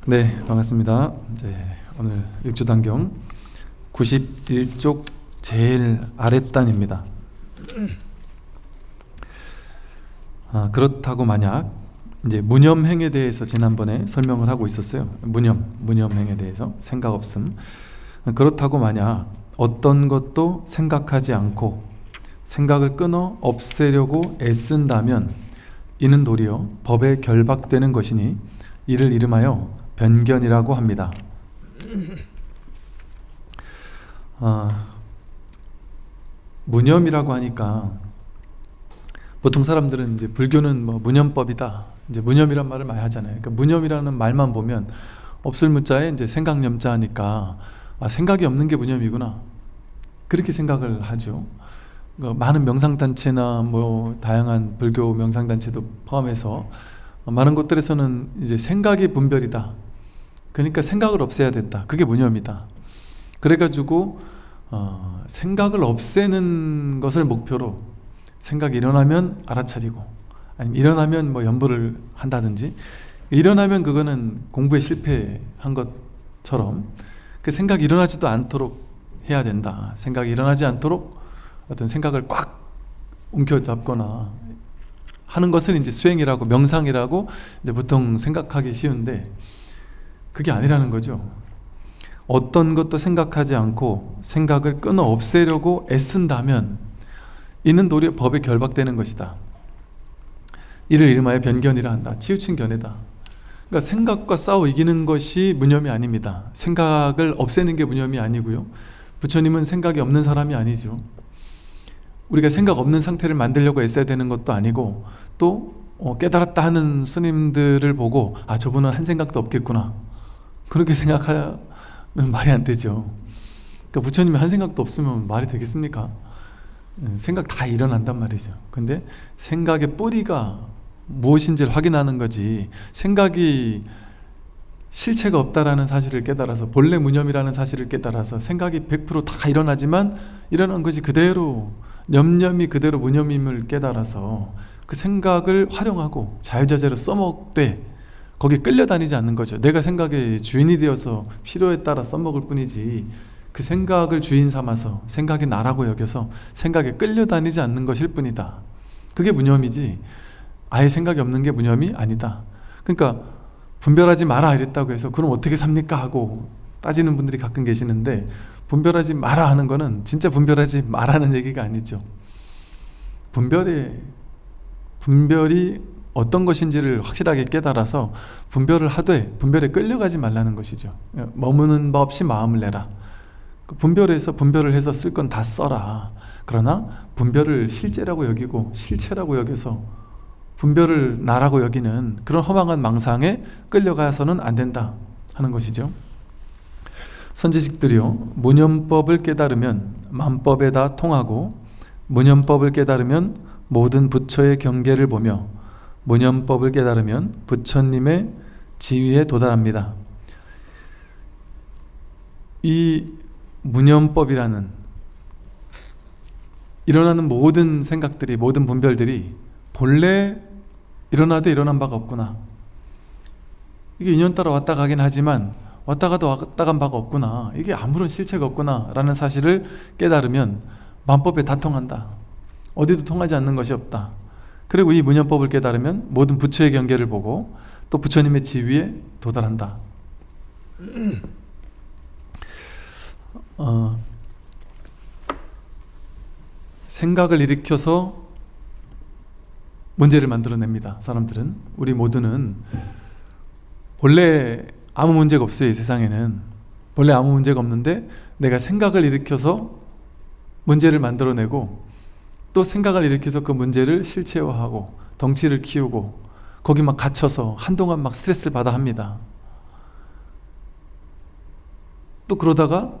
네, 반갑습니다. 이제 오늘 육주단경 91쪽 제일 아랫단입니다. 그렇다고 만약 이제 무념행에 대해서 지난번에 설명을 하고 있었어요. 무념행에 대해서 생각 없음. 그렇다고 만약 어떤 것도 생각하지 않고 생각을 끊어 없애려고 애쓴다면 이는 도리어 법에 결박되는 것이니 이를 이름하여 변견이라고 합니다. 무념이라고 하니까 보통 사람들은 이제 불교는 뭐 무념법이다, 이제 무념이란 말을 많이 하잖아요. 그러니까 무념이라는 말만 보면 없을 무자에 이제 생각념자 하니까 생각이 없는 게 무념이구나, 그렇게 생각을 하죠. 많은 명상단체나 뭐 다양한 불교 명상단체도 포함해서 많은 곳들에서는 이제 생각이 분별이다, 그러니까 생각을 없애야 된다, 그게 무념이다. 그래가지고 생각을 없애는 것을 목표로 생각이 일어나면 알아차리고, 아니면 일어나면 뭐 연부를 한다든지, 일어나면 그거는 공부에 실패한 것처럼 그 생각이 일어나지도 않도록 해야 된다. 생각이 일어나지 않도록 어떤 생각을 꽉 움켜잡거나 하는 것을 이제 수행이라고, 명상이라고 이제 보통 생각하기 쉬운데 그게 아니라는 거죠. 어떤 것도 생각하지 않고 생각을 끊어 없애려고 애쓴다면 이는 도리어 법에 결박되는 것이다. 이를 이름하여 변견이라 한다. 치우친 견해다. 그러니까 생각과 싸워 이기는 것이 무념이 아닙니다. 생각을 없애는 게 무념이 아니고요. 부처님은 생각이 없는 사람이 아니죠. 우리가 생각 없는 상태를 만들려고 애써야 되는 것도 아니고, 또 깨달았다 하는 스님들을 보고 저분은 한 생각도 없겠구나, 그렇게 생각하면 말이 안 되죠. 그러니까 부처님이 한 생각도 없으면 말이 되겠습니까? 생각 다 일어난단 말이죠. 근데 생각의 뿌리가 무엇인지를 확인하는 거지, 생각이 실체가 없다라는 사실을 깨달아서, 본래 무념이라는 사실을 깨달아서 생각이 100% 다 일어나지만 일어난 것이 그대로, 념념이 그대로 무념임을 깨달아서 그 생각을 활용하고 자유자재로 써먹되 거기에 끌려다니지 않는 거죠. 내가 생각의 주인이 되어서 필요에 따라 써먹을 뿐이지, 그 생각을 주인 삼아서 생각이 나라고 여겨서 생각에 끌려다니지 않는 것일 뿐이다. 그게 무념이지 아예 생각이 없는 게 무념이 아니다. 그러니까 분별하지 마라 이랬다고 해서 그럼 어떻게 삽니까 하고 따지는 분들이 가끔 계시는데, 분별하지 마라 하는 거는 진짜 분별하지 마라는 얘기가 아니죠. 분별이 어떤 것인지를 확실하게 깨달아서 분별을 하되 분별에 끌려가지 말라는 것이죠. 머무는 바 없이 마음을 내라. 분별을 해서 쓸 건 다 써라. 그러나 분별을 실제라고 여기고 실체라고 여겨서 분별을 나라고 여기는 그런 허망한 망상에 끌려가서는 안 된다 하는 것이죠. 선지식들이요, 무념법을 깨달으면 만법에 다 통하고, 무념법을 깨달으면 모든 부처의 경계를 보며, 무념법을 깨달으면 부처님의 지위에 도달합니다. 이 무념법이라는, 일어나는 모든 생각들이, 모든 분별들이 본래 일어나도 일어난 바가 없구나, 이게 인연 따라 왔다 가긴 하지만 왔다 가도 왔다 간 바가 없구나, 이게 아무런 실체가 없구나 라는 사실을 깨달으면 만법에 다 통한다, 어디도 통하지 않는 것이 없다. 그리고 이 무념법을 깨달으면 모든 부처의 경계를 보고 또 부처님의 지위에 도달한다. 생각을 일으켜서 문제를 만들어냅니다. 사람들은, 우리 모두는 본래 아무 문제가 없어요. 이 세상에는 본래 아무 문제가 없는데 내가 생각을 일으켜서 문제를 만들어내고, 또 생각을 일으켜서 그 문제를 실체화하고 덩치를 키우고 거기 막 갇혀서 한동안 막 스트레스를 받아 합니다. 또 그러다가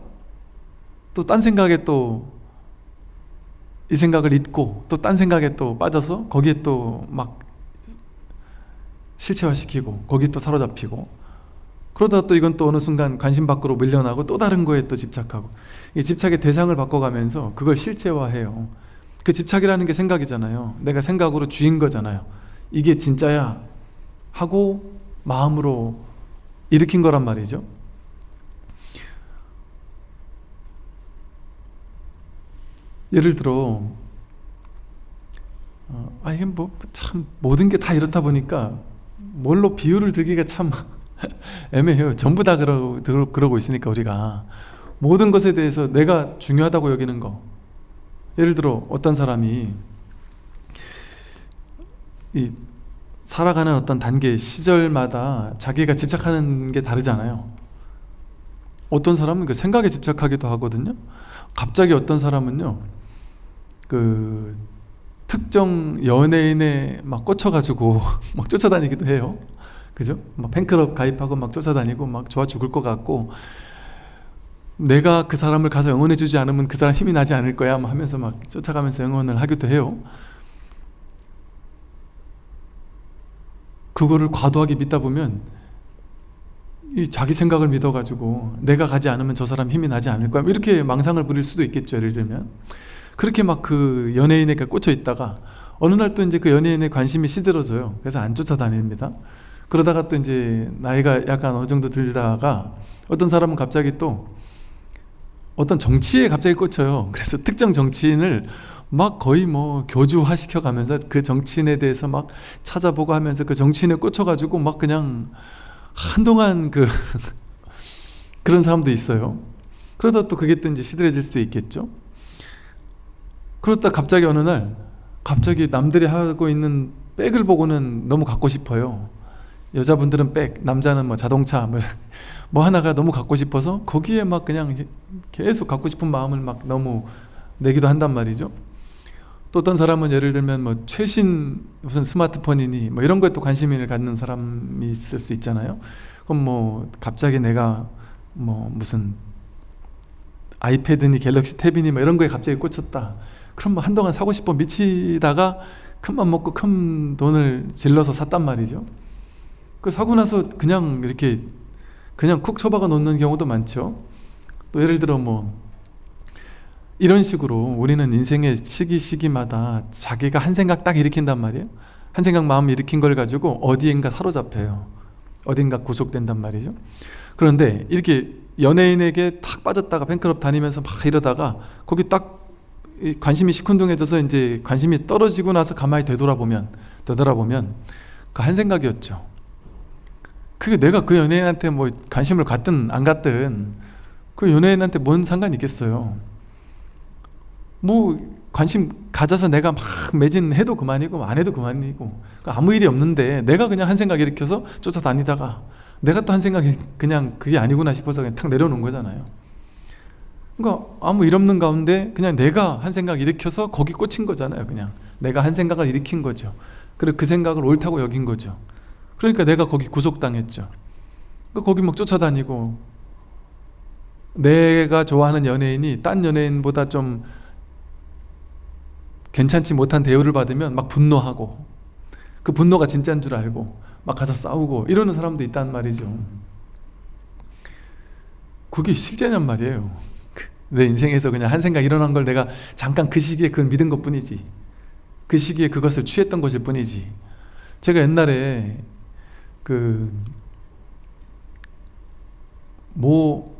또 딴 생각에 또 이 생각을 잊고 또 딴 생각에 또 빠져서 거기에 또 막 실체화시키고 거기 또 사로잡히고, 그러다 또 이건 또 어느 순간 관심 밖으로 밀려나고 또 다른 거에 또 집착하고, 이 집착의 대상을 바꿔가면서 그걸 실체화해요. 그 집착이라는 게 생각이잖아요. 내가 생각으로 쥐인 거잖아요. 이게 진짜야 하고 마음으로 일으킨 거란 말이죠. 예를 들어 이게 뭐 참 모든 게 다 이렇다 보니까 뭘로 비유를 들기가 참 애매해요. 전부 다 그러고 있으니까 우리가 모든 것에 대해서 내가 중요하다고 여기는 거. 예를 들어 어떤 사람이 이 살아가는 어떤 단계 시절마다 자기가 집착하는 게 다르잖아요. 어떤 사람은 그 생각에 집착하기도 하거든요. 갑자기 어떤 사람은요 그 특정 연예인에 막 꽂혀가지고 막 쫓아다니기도 해요. 그죠? 막 팬클럽 가입하고 막 쫓아다니고 막 좋아 죽을 것 같고, 내가 그 사람을 가서 응원해 주지 않으면 그 사람 힘이 나지 않을 거야 하면서 막 쫓아가면서 응원을 하기도 해요. 그거를 과도하게 믿다 보면 이 자기 생각을 믿어가지고 내가 가지 않으면 저 사람 힘이 나지 않을 거야 이렇게 망상을 부릴 수도 있겠죠. 예를 들면 그렇게 막 그 연예인에게 꽂혀 있다가 어느 날 또 이제 그 연예인의 관심이 시들어져요. 그래서 안 쫓아다닙니다. 그러다가 또 이제 나이가 약간 어느 정도 들다가 어떤 사람은 갑자기 또 어떤 정치에 갑자기 꽂혀요. 그래서 특정 정치인을 막 거의 뭐 교주화 시켜가면서 그 정치인에 대해서 막 찾아보고 하면서 그 정치인에 꽂혀가지고 막 그냥 한동안 그런 사람도 있어요. 그러다 또 그게 또 이제 시들해질 수도 있겠죠. 그러다 갑자기 어느 날 갑자기 남들이 하고 있는 백을 보고는 너무 갖고 싶어요. 여자분들은 백, 남자는 뭐 자동차 뭐 하나가 너무 갖고 싶어서 거기에 막 그냥 계속 갖고 싶은 마음을 막 너무 내기도 한단 말이죠. 또 어떤 사람은 예를 들면 뭐 최신 무슨 스마트폰이니 뭐 이런 거에 또 관심을 갖는 사람이 있을 수 있잖아요. 그럼 뭐 갑자기 내가 뭐 무슨 아이패드니 갤럭시 탭이니 뭐 이런 거에 갑자기 꽂혔다. 그럼 뭐 한동안 사고 싶어 미치다가 큰맘 먹고 큰 돈을 질러서 샀단 말이죠. 그 사고 나서 그냥 이렇게 그냥 쿡 처박아 놓는 경우도 많죠. 또 예를 들어 뭐 이런 식으로 우리는 인생의 시기마다 자기가 한 생각 딱 일으킨단 말이에요. 한 생각 마음 일으킨 걸 가지고 어디엔가 사로잡혀요. 어딘가 구속된단 말이죠. 그런데 이렇게 연예인에게 탁 빠졌다가 팬클럽 다니면서 막 이러다가 거기 딱 관심이 시큰둥해져서 이제 관심이 떨어지고 나서 가만히 되돌아보면 그 한 생각이었죠. 그게 내가 그 연예인한테 뭐 관심을 갖든 안 갖든 그 연예인한테 뭔 상관이 있겠어요. 뭐 관심 가져서 내가 막 매진해도 그만이고 안 해도 그만이고 아무 일이 없는데 내가 그냥 한 생각 일으켜서 쫓아다니다가 내가 또 한 생각이 그냥 그게 아니구나 싶어서 그냥 탁 내려놓은 거잖아요. 그러니까 아무 일 없는 가운데 그냥 내가 한 생각 일으켜서 거기 꽂힌 거잖아요. 그냥 내가 한 생각을 일으킨 거죠. 그리고 그 생각을 옳다고 여긴 거죠. 그러니까 내가 거기 구속당했죠. 거기 막 쫓아다니고 내가 좋아하는 연예인이 딴 연예인보다 좀 괜찮지 못한 대우를 받으면 막 분노하고 그 분노가 진짜인 줄 알고 막 가서 싸우고 이러는 사람도 있단 말이죠. 그게 실제냔 말이에요. 내 인생에서 그냥 한 생각 일어난 걸 내가 잠깐 그 시기에 그걸 믿은 것 뿐이지, 그 시기에 그것을 취했던 것일 뿐이지. 제가 옛날에 모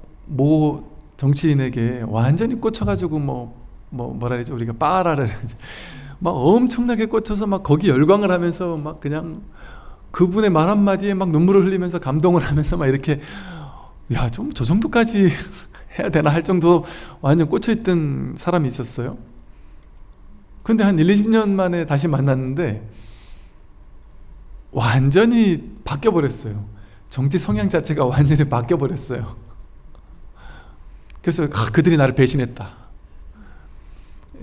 정치인에게 완전히 꽂혀가지고 뭐라 그러지, 우리가 빠라를 막 엄청나게 꽂혀서 막 거기 열광을 하면서 막 그냥 그분의 말 한마디에 막 눈물을 흘리면서 감동을 하면서 막 이렇게 야, 좀 저 정도까지 해야 되나 할 정도 완전 꽂혀있던 사람이 있었어요. 근데 한 1-20년 만에 다시 만났는데 완전히 바뀌어버렸어요. 정치 성향 자체가 완전히 바뀌어버렸어요. 그래서 그들이 나를 배신했다.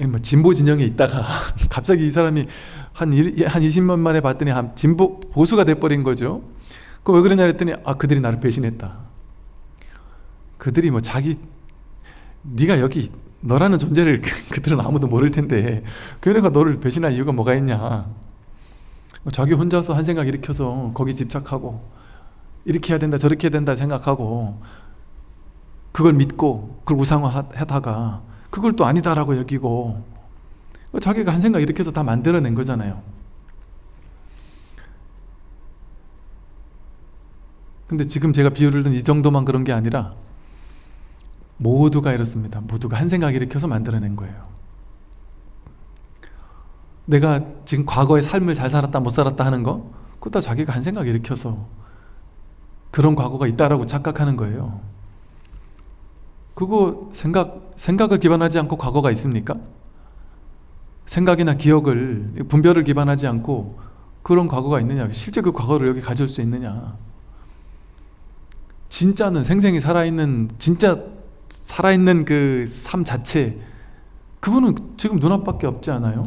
뭐 진보 진영에 있다가 갑자기 이 사람이 한 20년 만에 봤더니 한 진보 보수가 돼버린 거죠. 그 왜 그러냐 했더니 그들이 나를 배신했다. 그들이 뭐 네가 여기 너라는 존재를 그들은 아무도 모를 텐데 걔네가 너를 배신할 이유가 뭐가 있냐. 자기 혼자서 한 생각 일으켜서 거기 집착하고 이렇게 해야 된다 저렇게 해야 된다 생각하고 그걸 믿고 그걸 우상화하다가 그걸 또 아니다라고 여기고 자기가 한 생각 이렇게 해서 다 만들어낸 거잖아요. 근데 지금 제가 비유를 든 이 정도만 그런 게 아니라 모두가 이렇습니다. 모두가 한 생각 일으켜서 만들어낸 거예요. 내가 지금 과거의 삶을 잘 살았다 못 살았다 하는 거, 그거 다 자기가 한 생각 일으켜서 그런 과거가 있다라고 착각하는 거예요. 그거 생각을 기반하지 않고 과거가 있습니까? 생각이나 기억을, 분별을 기반하지 않고 그런 과거가 있느냐? 실제 그 과거를 여기 가져올 수 있느냐? 진짜는 생생히 살아있는, 진짜 살아있는 그 삶 자체, 그거는 지금 눈앞밖에 없지 않아요?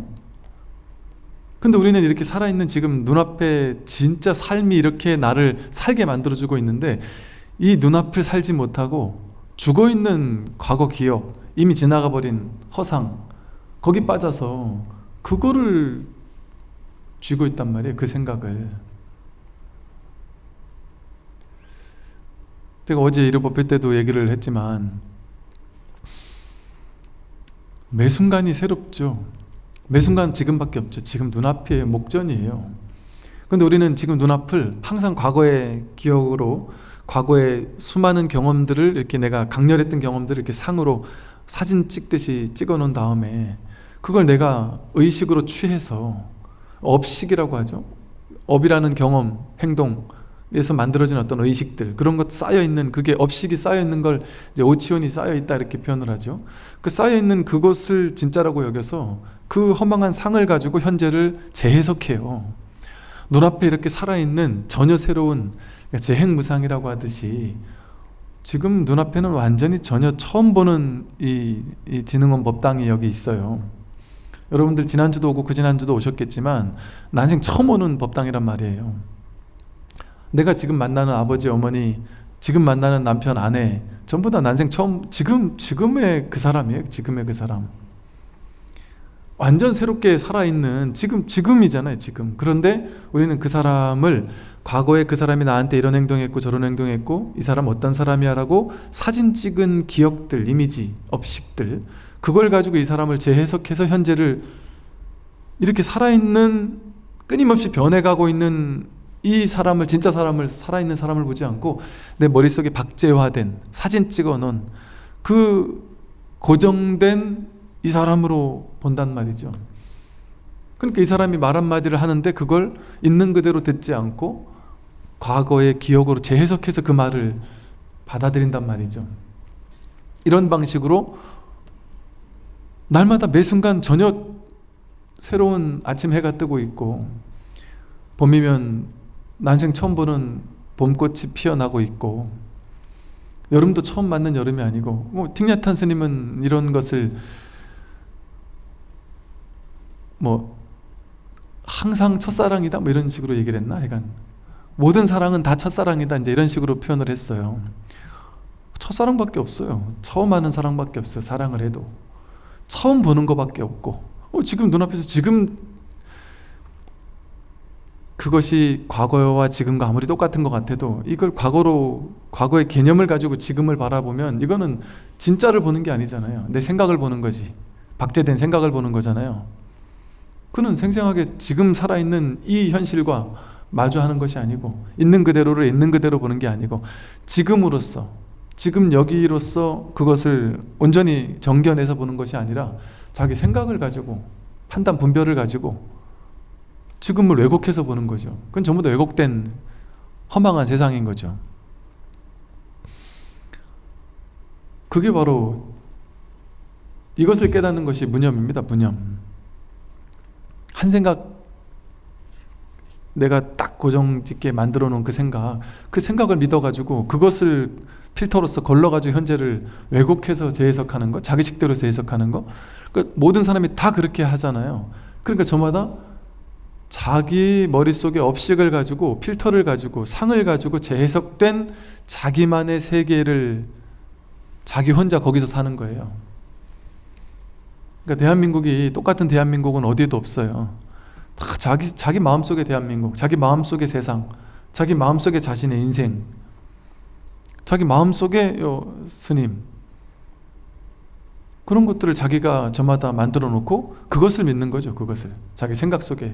근데 우리는 이렇게 살아있는 지금 눈앞에 진짜 삶이 이렇게 나를 살게 만들어주고 있는데, 이 눈앞을 살지 못하고 죽어있는 과거 기억, 이미 지나가 버린 허상, 거기 빠져서 그거를 쥐고 있단 말이에요. 그 생각을. 제가 어제 이르법회 때도 얘기를 했지만 매 순간이 새롭죠. 매 순간 지금밖에 없죠. 지금 눈앞이 목전이에요. 근데 우리는 지금 눈앞을 항상 과거의 기억으로, 과거의 수많은 경험들을, 이렇게 내가 강렬했던 경험들을 이렇게 상으로 사진 찍듯이 찍어 놓은 다음에 그걸 내가 의식으로 취해서, 업식이라고 하죠. 업이라는 경험, 행동에서 만들어진 어떤 의식들, 그런 것 쌓여있는, 그게 업식이 쌓여있는 걸 이제 오치온이 쌓여있다 이렇게 표현을 하죠. 그 쌓여있는 그것을 진짜라고 여겨서 그 허망한 상을 가지고 현재를 재해석해요. 눈앞에 이렇게 살아있는 전혀 새로운, 그러니까 재행무상이라고 하듯이 지금 눈앞에는 완전히 전혀 처음 보는 이 진흥원 법당이 여기 있어요. 여러분들 지난주도 오고 그 지난주도 오셨겠지만 난생 처음 오는 법당이란 말이에요. 내가 지금 만나는 아버지, 어머니, 지금 만나는 남편, 아내, 전부 다 난생 처음, 지금의 그 사람이에요. 지금의 그 사람. 완전 새롭게 살아있는 지금이잖아요. 지금. 그런데 우리는 그 사람을, 과거에 그 사람이 나한테 이런 행동했고 저런 행동했고 이 사람 어떤 사람이야 라고 사진 찍은 기억들, 이미지, 업식들, 그걸 가지고 이 사람을 재해석해서 현재를 이렇게 살아있는, 끊임없이 변해가고 있는 이 사람을, 진짜 사람을, 살아있는 사람을 보지 않고 내 머릿속에 박제화된, 사진 찍어놓은 그 고정된 이 사람으로 본단 말이죠. 그러니까 이 사람이 말 한마디를 하는데 그걸 있는 그대로 듣지 않고 과거의 기억으로 재해석해서 그 말을 받아들인단 말이죠. 이런 방식으로 날마다 매 순간 전혀 새로운 아침 해가 뜨고 있고, 봄이면 난생 처음 보는 봄꽃이 피어나고 있고, 여름도 처음 맞는 여름이 아니고, 틱냐탄 스님은 이런 것을 항상 첫사랑이다 이런 식으로 얘기를 했나? 하여간 모든 사랑은 다 첫사랑이다 이제 이런 식으로 표현을 했어요. 첫사랑밖에 없어요. 처음 하는 사랑밖에 없어요. 사랑을 해도 처음 보는 것밖에 없고, 지금 눈앞에서 지금 그것이 과거와 지금과 아무리 똑같은 것 같아도 이걸 과거의 개념을 가지고 지금을 바라보면 이거는 진짜를 보는 게 아니잖아요. 내 생각을 보는 거지. 박제된 생각을 보는 거잖아요. 그는 생생하게 지금 살아있는 이 현실과 마주하는 것이 아니고, 있는 그대로를 있는 그대로 보는 게 아니고, 지금으로서, 지금 여기로서 그것을 온전히 정견해서 보는 것이 아니라 자기 생각을 가지고, 판단 분별을 가지고 지금을 왜곡해서 보는 거죠. 그건 전부 다 왜곡된 허망한 세상인 거죠. 그게 바로 이것을 깨닫는 것이 무념입니다. 무념. 한 생각, 내가 딱 고정짓게 만들어 놓은 그 생각을 믿어가지고 그것을 필터로서 걸러가지고 현재를 왜곡해서 재해석하는 거, 자기식대로 재해석하는 거, 그러니까 모든 사람이 다 그렇게 하잖아요. 그러니까 저마다 자기 머릿속에 업식을 가지고, 필터를 가지고, 상을 가지고 재해석된 자기만의 세계를 자기 혼자 거기서 사는 거예요. 그러니까 대한민국이, 똑같은 대한민국은 어디에도 없어요. 다 자기 마음속의 대한민국, 자기 마음속의 세상, 자기 마음속의 자신의 인생, 자기 마음속의 스님, 그런 것들을 자기가 저마다 만들어 놓고 그것을 믿는 거죠. 그것을 자기 생각 속에.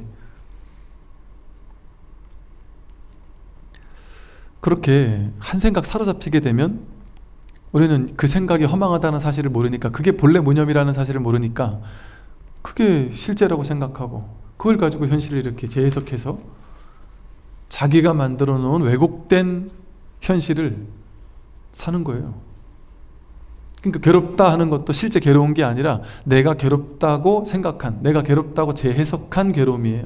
그렇게 한 생각 사로잡히게 되면 우리는 그 생각이 허망하다는 사실을 모르니까, 그게 본래 무념이라는 사실을 모르니까 그게 실제라고 생각하고 그걸 가지고 현실을 이렇게 재해석해서 자기가 만들어 놓은 왜곡된 현실을 사는 거예요. 그러니까 괴롭다 하는 것도 실제 괴로운 게 아니라 내가 괴롭다고 생각한, 내가 괴롭다고 재해석한 괴로움이에요.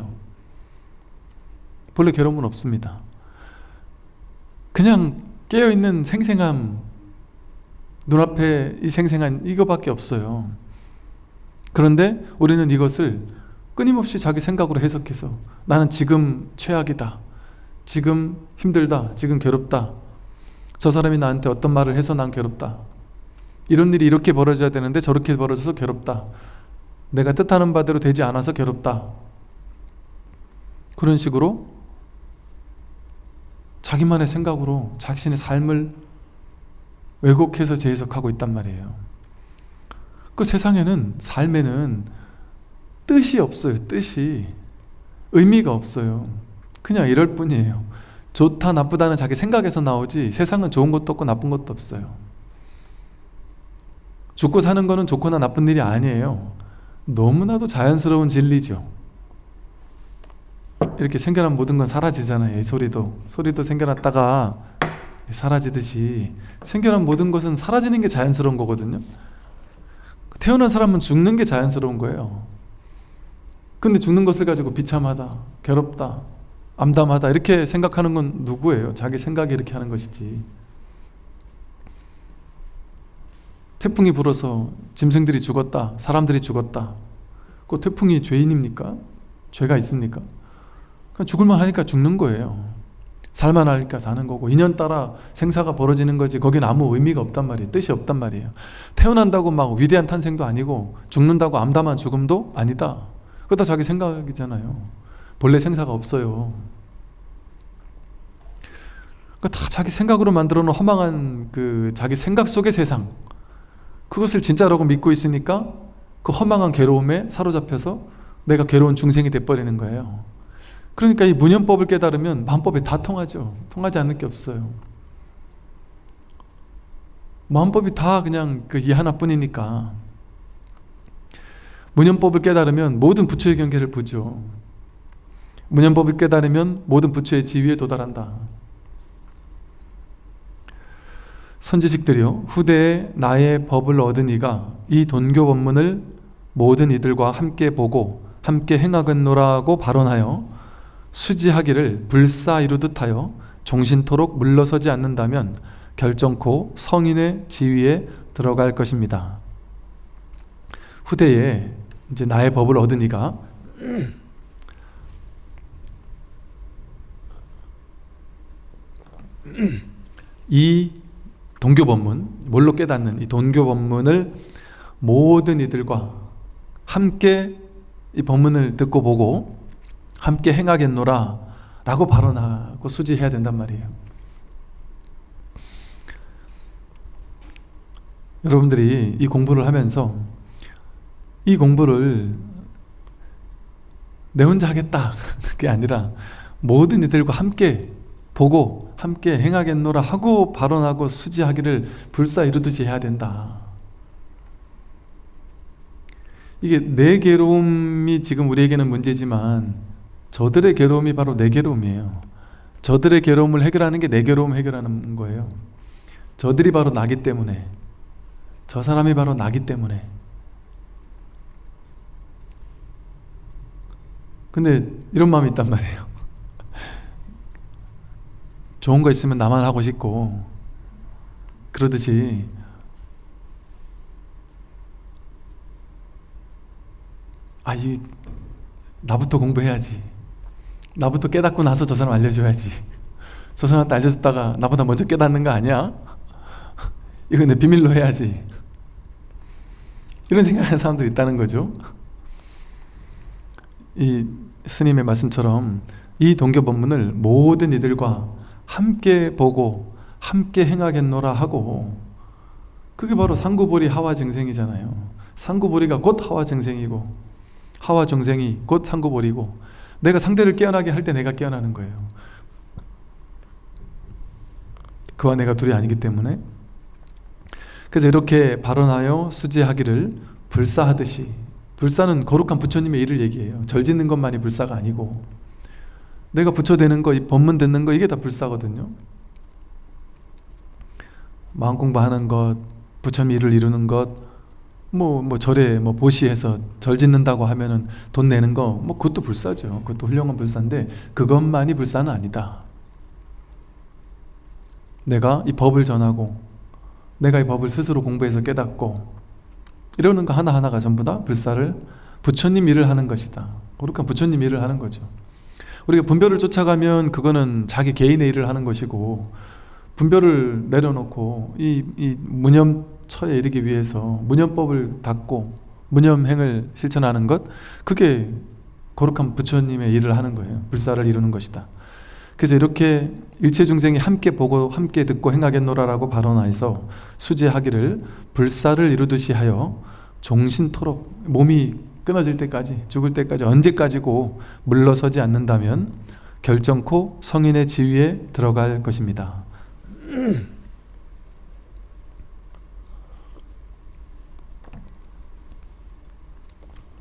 본래 괴로움은 없습니다. 그냥 깨어있는 생생함, 눈앞에 이 생생한 이거밖에 없어요. 그런데 우리는 이것을 끊임없이 자기 생각으로 해석해서 나는 지금 최악이다, 지금 힘들다, 지금 괴롭다, 저 사람이 나한테 어떤 말을 해서 난 괴롭다, 이런 일이 이렇게 벌어져야 되는데 저렇게 벌어져서 괴롭다, 내가 뜻하는 바대로 되지 않아서 괴롭다, 그런 식으로 자기만의 생각으로 자신의 삶을 왜곡해서 재해석하고 있단 말이에요. 그 세상에는, 삶에는 뜻이 없어요. 뜻이, 의미가 없어요. 그냥 이럴 뿐이에요. 좋다 나쁘다는 자기 생각에서 나오지 세상은 좋은 것도 없고 나쁜 것도 없어요. 죽고 사는 거는 좋거나 나쁜 일이 아니에요. 너무나도 자연스러운 진리죠. 이렇게 생겨난 모든 건 사라지잖아요. 이 소리도 생겨났다가 사라지듯이 생겨난 모든 것은 사라지는 게 자연스러운 거거든요. 태어난 사람은 죽는 게 자연스러운 거예요. 근데 죽는 것을 가지고 비참하다, 괴롭다, 암담하다 이렇게 생각하는 건 누구예요? 자기 생각이 이렇게 하는 것이지. 태풍이 불어서 짐승들이 죽었다, 사람들이 죽었다, 그 태풍이 죄인입니까? 죄가 있습니까? 그냥 죽을만 하니까 죽는 거예요. 살만 하니까 사는 거고, 인연따라 생사가 벌어지는 거지 거긴 아무 의미가 없단 말이에요. 뜻이 없단 말이에요. 태어난다고 막 위대한 탄생도 아니고 죽는다고 암담한 죽음도 아니다. 그거 다 자기 생각이잖아요. 본래 생사가 없어요. 그거 다 자기 생각으로 만들어 놓은 허망한 그 자기 생각 속의 세상, 그것을 진짜라고 믿고 있으니까 그 허망한 괴로움에 사로잡혀서 내가 괴로운 중생이 돼버리는 거예요. 그러니까 이 무념법을 깨달으면 마음법이 다 통하죠. 통하지 않는 게 없어요. 마음법이 다 그냥 그 이 하나뿐이니까. 무념법을 깨달으면 모든 부처의 경계를 보죠. 무념법을 깨달으면 모든 부처의 지위에 도달한다. 선지식들이요, 후대에 나의 법을 얻은 이가 이 돈교 법문을 모든 이들과 함께 보고 함께 행하겠노라고 발언하여 수지하기를 불사 이루듯 하여 종신토록 물러서지 않는다면 결정코 성인의 지위에 들어갈 것입니다. 후대에 이제 나의 법을 얻은 이가 이 돈교법문, 뭘로 깨닫는 이 돈교법문을 모든 이들과 함께 이 법문을 듣고 보고 함께 행하겠노라 라고 발언하고 수지해야 된단 말이에요. 여러분들이 이 공부를 하면서 이 공부를 내 혼자 하겠다 그게 아니라 모든 이들과 함께 보고 함께 행하겠노라 하고 발언하고 수지하기를 불사 이루듯이 해야 된다. 이게 내 괴로움이 지금 우리에게는 문제지만 저들의 괴로움이 바로 내 괴로움이에요. 저들의 괴로움을 해결하는 게 내 괴로움을 해결하는 거예요. 저들이 바로 나기 때문에, 저 사람이 바로 나기 때문에. 근데 이런 마음이 있단 말이에요. 좋은 거 있으면 나만 하고 싶고, 그러듯이 나부터 공부해야지, 나부터 깨닫고 나서 저 사람 알려줘야지, 저 사람한테 알려줬다가 나보다 먼저 깨닫는 거 아니야? 이거 내 비밀로 해야지, 이런 생각하는 사람들이 있다는 거죠. 이 스님의 말씀처럼 이 돈교법문을 모든 이들과 함께 보고 함께 행하겠노라 하고 그게 바로 상구보리 하와증생이잖아요. 상구보리가 곧 하와증생이고 하와중생이 곧 상구보리고, 내가 상대를 깨어나게 할 때 내가 깨어나는 거예요. 그와 내가 둘이 아니기 때문에. 그래서 이렇게 발언하여 수지하기를 불사하듯이, 불사는 거룩한 부처님의 일을 얘기해요. 절 짓는 것만이 불사가 아니고 내가 부처 되는 거, 법문 듣는 거, 이게 다 불사거든요. 마음 공부하는 것, 부처님 일을 이루는 것, 절에 보시해서 절 짓는다고 하면은 돈 내는 거, 그것도 불사죠. 그것도 훌륭한 불사인데 그것만이 불사는 아니다. 내가 이 법을 전하고 내가 이 법을 스스로 공부해서 깨닫고 이러는 거 하나하나가 전부 다 불사를, 부처님 일을 하는 것이다. 거룩한 부처님 일을 하는 거죠. 우리가 분별을 쫓아가면 그거는 자기 개인의 일을 하는 것이고, 분별을 내려놓고 이 무념처에 이르기 위해서 무념법을 닦고 무념행을 실천하는 것, 그게 거룩한 부처님의 일을 하는 거예요. 불사를 이루는 것이다. 그래서 이렇게 일체 중생이 함께 보고 함께 듣고 행하겠노라라고 발언하여서 수지하기를 불사를 이루듯이 하여 종신토록, 몸이 끊어질 때까지, 죽을 때까지, 언제까지고 물러서지 않는다면 결정코 성인의 지위에 들어갈 것입니다.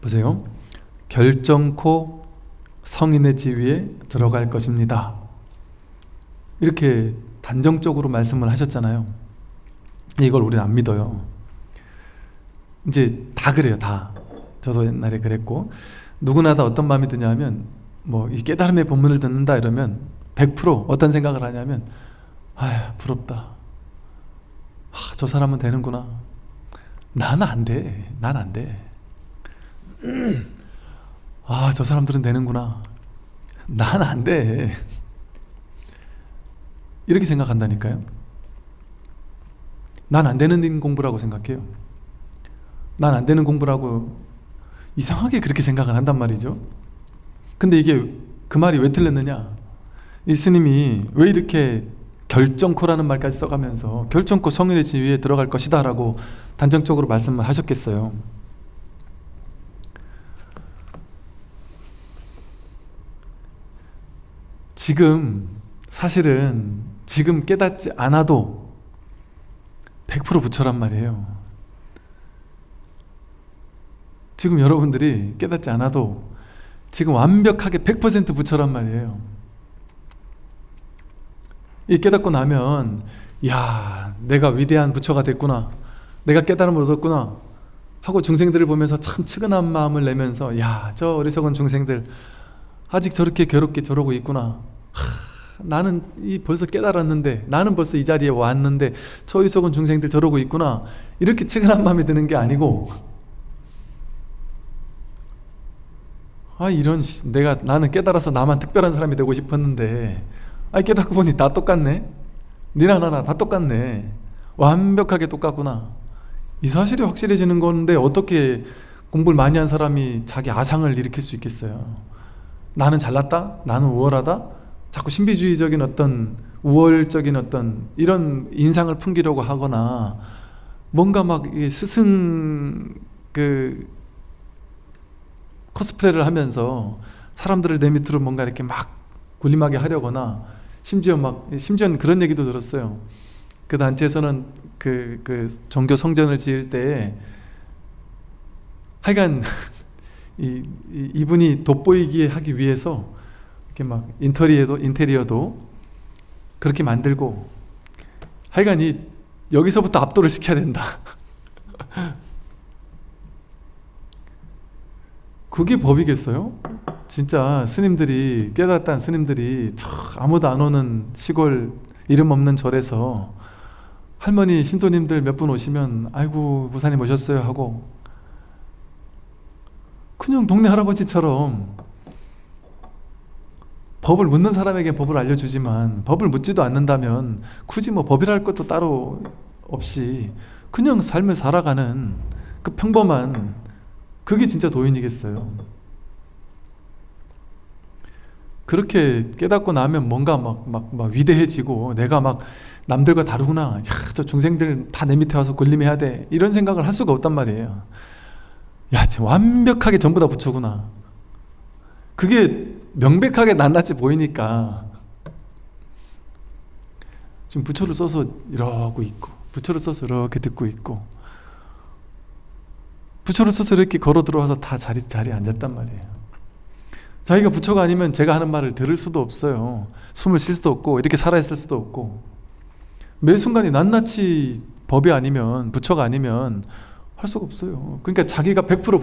보세요. 결정코 성인의 지위에 들어갈 것입니다. 이렇게 단정적으로 말씀을 하셨잖아요. 이걸 우리는 안 믿어요. 이제 다 그래요. 다. 저도 옛날에 그랬고, 누구나 다 어떤 마음이 드냐면, 이 깨달음의 법문을 듣는다 이러면 100% 어떤 생각을 하냐면, 아휴, 부럽다. 저 사람은 되는구나. 나는 안 돼. 난 안 돼. 저 사람들은 되는구나. 난 안 돼. 이렇게 생각한다니까요. 난 안 되는 공부라고 생각해요. 난 안 되는 공부라고 이상하게 그렇게 생각을 한단 말이죠. 근데 이게 그 말이 왜 틀렸느냐, 이 스님이 왜 이렇게 결정코라는 말까지 써가면서 결정코 성인의 지위에 들어갈 것이다 라고 단정적으로 말씀을 하셨겠어요. 사실은 지금 깨닫지 않아도 100% 부처란 말이에요. 지금 여러분들이 깨닫지 않아도 지금 완벽하게 100% 부처란 말이에요. 이 깨닫고 나면, 야, 내가 위대한 부처가 됐구나, 내가 깨달음을 얻었구나 하고 중생들을 보면서 참 측은한 마음을 내면서, 야, 저 어리석은 중생들 아직 저렇게 괴롭게 저러고 있구나. 나는 벌써 깨달았는데, 나는 벌써 이 자리에 왔는데 저 어리석은 중생들 저러고 있구나, 이렇게 측은한 마음이 드는 게 아니고, 나는 깨달아서 나만 특별한 사람이 되고 싶었는데, 깨닫고 보니 다 똑같네. 니나 나나 다 똑같네. 완벽하게 똑같구나. 이 사실이 확실해지는 건데 어떻게 공부를 많이 한 사람이 자기 아상을 일으킬 수 있겠어요. 나는 잘났다? 나는 우월하다? 자꾸 신비주의적인 어떤 우월적인 어떤 이런 인상을 풍기려고 하거나, 뭔가 막 스승 코스프레를 하면서 사람들을 내 밑으로 뭔가 이렇게 막 군림하게 하려거나, 심지어는 그런 얘기도 들었어요. 그 단체에서는 그 종교 성전을 지을 때 하여간 이분이 돋보이게 하기 위해서 이렇게 막 인테리어도 그렇게 만들고, 하여간 여기서부터 압도를 시켜야 된다. 그게 법이겠어요? 진짜 스님들이, 깨달았다는 스님들이 아무도 안 오는 시골 이름 없는 절에서 할머니 신도님들 몇 분 오시면 아이고 부사님 오셨어요 하고, 그냥 동네 할아버지처럼 법을 묻는 사람에게 법을 알려주지만, 법을 묻지도 않는다면 굳이 법이랄 것도 따로 없이 그냥 삶을 살아가는 그 평범한, 그게 진짜 도인이겠어요. 그렇게 깨닫고 나면 뭔가 막 위대해지고 내가 막 남들과 다르구나. 야, 저 중생들 다 내 밑에 와서 군림해야 돼. 이런 생각을 할 수가 없단 말이에요. 야, 진짜 완벽하게 전부 다 부처구나. 그게 명백하게 낱낱이 보이니까 지금 부처를 써서 이러고 있고, 부처를 써서 이렇게 듣고 있고, 부처를 써서 이렇게 걸어 들어와서 다 자리에 앉았단 말이에요. 자기가 부처가 아니면 제가 하는 말을 들을 수도 없어요. 숨을 쉴 수도 없고 이렇게 살아있을 수도 없고, 매 순간이 낱낱이 법이 아니면, 부처가 아니면 할 수가 없어요. 그러니까 자기가 100%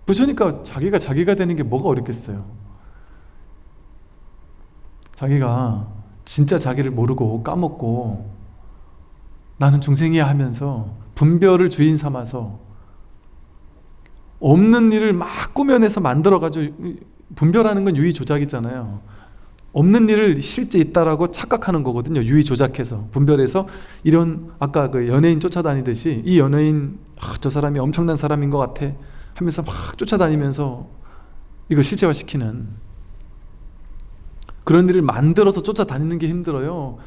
부처니까 자기가 되는 게 뭐가 어렵겠어요. 자기가 진짜 자기를 모르고 까먹고 나는 중생이야 하면서 분별을 주인 삼아서 없는 일을 막 꾸며내서 만들어가지고, 분별하는 건 유의조작이잖아요. 없는 일을 실제 있다라고 착각하는 거거든요. 유의조작해서 분별해서, 이런 아까 그 연예인 쫓아다니듯이 이 연예인 저 사람이 엄청난 사람인 것 같아 하면서 막 쫓아다니면서 이걸 실제화시키는 그런 일을 만들어서 쫓아다니는 게 힘들어요.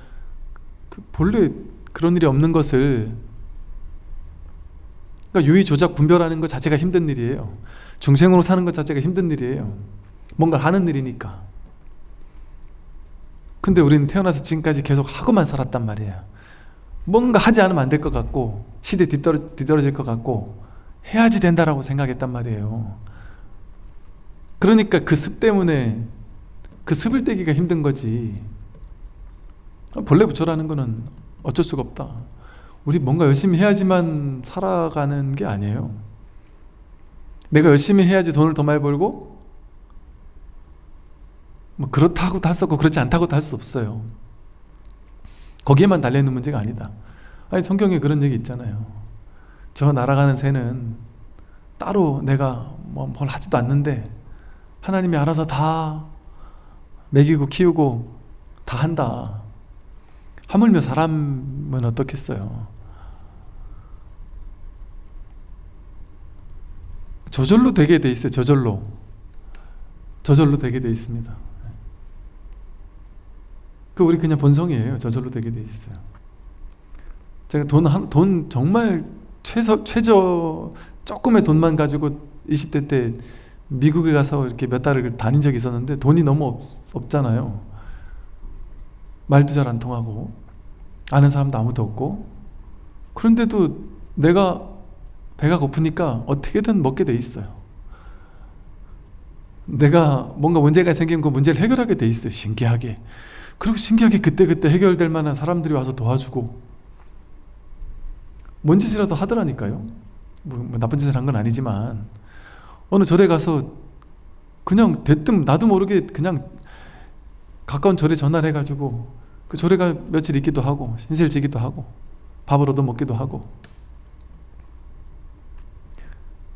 본래 그런 일이 없는 것을, 그러니까 유의조작 분별하는 것 자체가 힘든 일이에요. 중생으로 사는 것 자체가 힘든 일이에요. 뭔가를 하는 일이니까. 근데 우리는 태어나서 지금까지 계속 하고만 살았단 말이에요. 뭔가 하지 않으면 안 될 것 같고, 시대 뒤떨어질 것 같고, 해야지 된다라고 생각했단 말이에요. 그러니까 그 습 때문에 그 습을 떼기가 힘든 거지. 본래 부처라는 거는 어쩔 수가 없다. 우리 뭔가 열심히 해야지만 살아가는 게 아니에요. 내가 열심히 해야지 돈을 더 많이 벌고, 뭐 그렇다고도 할 수 없고 그렇지 않다고도 할 수 없어요. 거기에만 달려있는 문제가 아니다. 아니, 성경에 그런 얘기 있잖아요. 저 날아가는 새는 따로 내가 뭘 하지도 않는데 하나님이 알아서 다 먹이고 키우고 다 한다. 하물며 사람은 어떻겠어요? 저절로 되게 돼 있어요. 저절로 되게 돼 있습니다. 그 우리 그냥 본성이에요. 저절로 되게 돼 있어요. 제가 돈 정말 최저 조금의 돈만 가지고 20대 때 미국에 가서 이렇게 몇 달을 다닌 적이 있었는데, 돈이 너무 없잖아요. 말도 잘 안 통하고 아는 사람도 아무도 없고, 그런데도 내가 배가 고프니까 어떻게든 먹게 돼 있어요. 내가 뭔가 문제가 생기면 그 문제를 해결하게 돼 있어요. 신기하게. 그리고 신기하게 그때그때 해결될 만한 사람들이 와서 도와주고, 뭔 짓이라도 하더라니까요. 뭐 나쁜 짓을 한 건 아니지만, 어느 절에 가서 그냥 대뜸 나도 모르게 그냥 가까운 절에 전화를 해가지고 그 절에 가 며칠 있기도 하고 신세를 지기도 하고 밥을 얻어 먹기도 하고.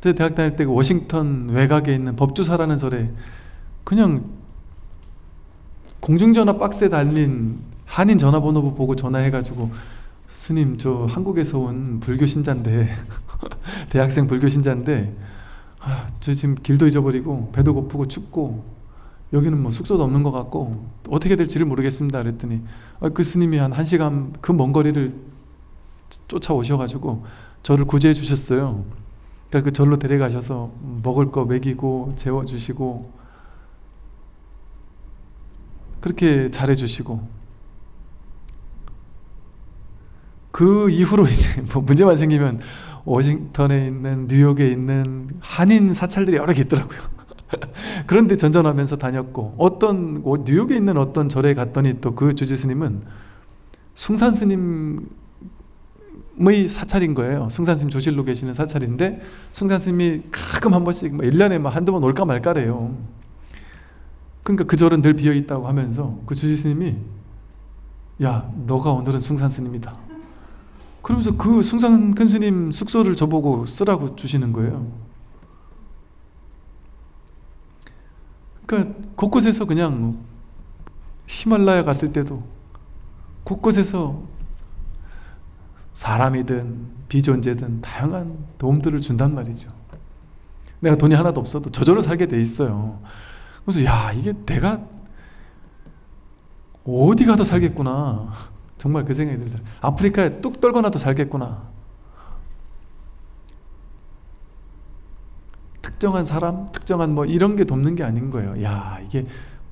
제 대학 다닐 때 그 워싱턴 외곽에 있는 법주사라는 절에 그냥 공중전화 박스에 달린 한인 전화번호 보고 전화해가지고, 스님 저 한국에서 온 불교 신자인데 대학생 불교 신자인데, 저 지금 길도 잊어버리고 배도 고프고 춥고 여기는 뭐 숙소도 없는 것 같고 어떻게 될지를 모르겠습니다. 그랬더니 그 스님이 한 1시간 그 먼 거리를 쫓아오셔가지고 저를 구제해 주셨어요. 그러니까 그 절로 데려가셔서 먹을 거 먹이고 재워주시고 그렇게 잘해주시고, 그 이후로 이제 뭐 문제만 생기면 워싱턴에 있는, 뉴욕에 있는 한인 사찰들이 여러 개 있더라고요. 그런데 전전하면서 다녔고, 뉴욕에 있는 어떤 절에 갔더니 또 그 주지 스님은 숭산 스님의 사찰인 거예요. 숭산 스님 조실로 계시는 사찰인데, 숭산 스님이 가끔 한 번씩 1년에 한두 번 올까 말까래요. 그러니까 그 절은 늘 비어 있다고 하면서 그 주지 스님이, 야, 너가 오늘은 숭산 스님이다. 그러면서 그 숭산 큰 스님 숙소를 저보고 쓰라고 주시는 거예요. 그러니까 곳곳에서, 그냥 히말라야 갔을 때도 곳곳에서 사람이든 비존재든 다양한 도움들을 준단 말이죠. 내가 돈이 하나도 없어도 저절로 살게 돼 있어요. 그래서 야, 이게 내가 어디 가도 살겠구나. 정말 그 생각이 들더라고요. 아프리카에 뚝 떨거나도 살겠구나. 특정한 사람, 특정한 뭐 이런 게 돕는 게 아닌 거예요. 야, 이게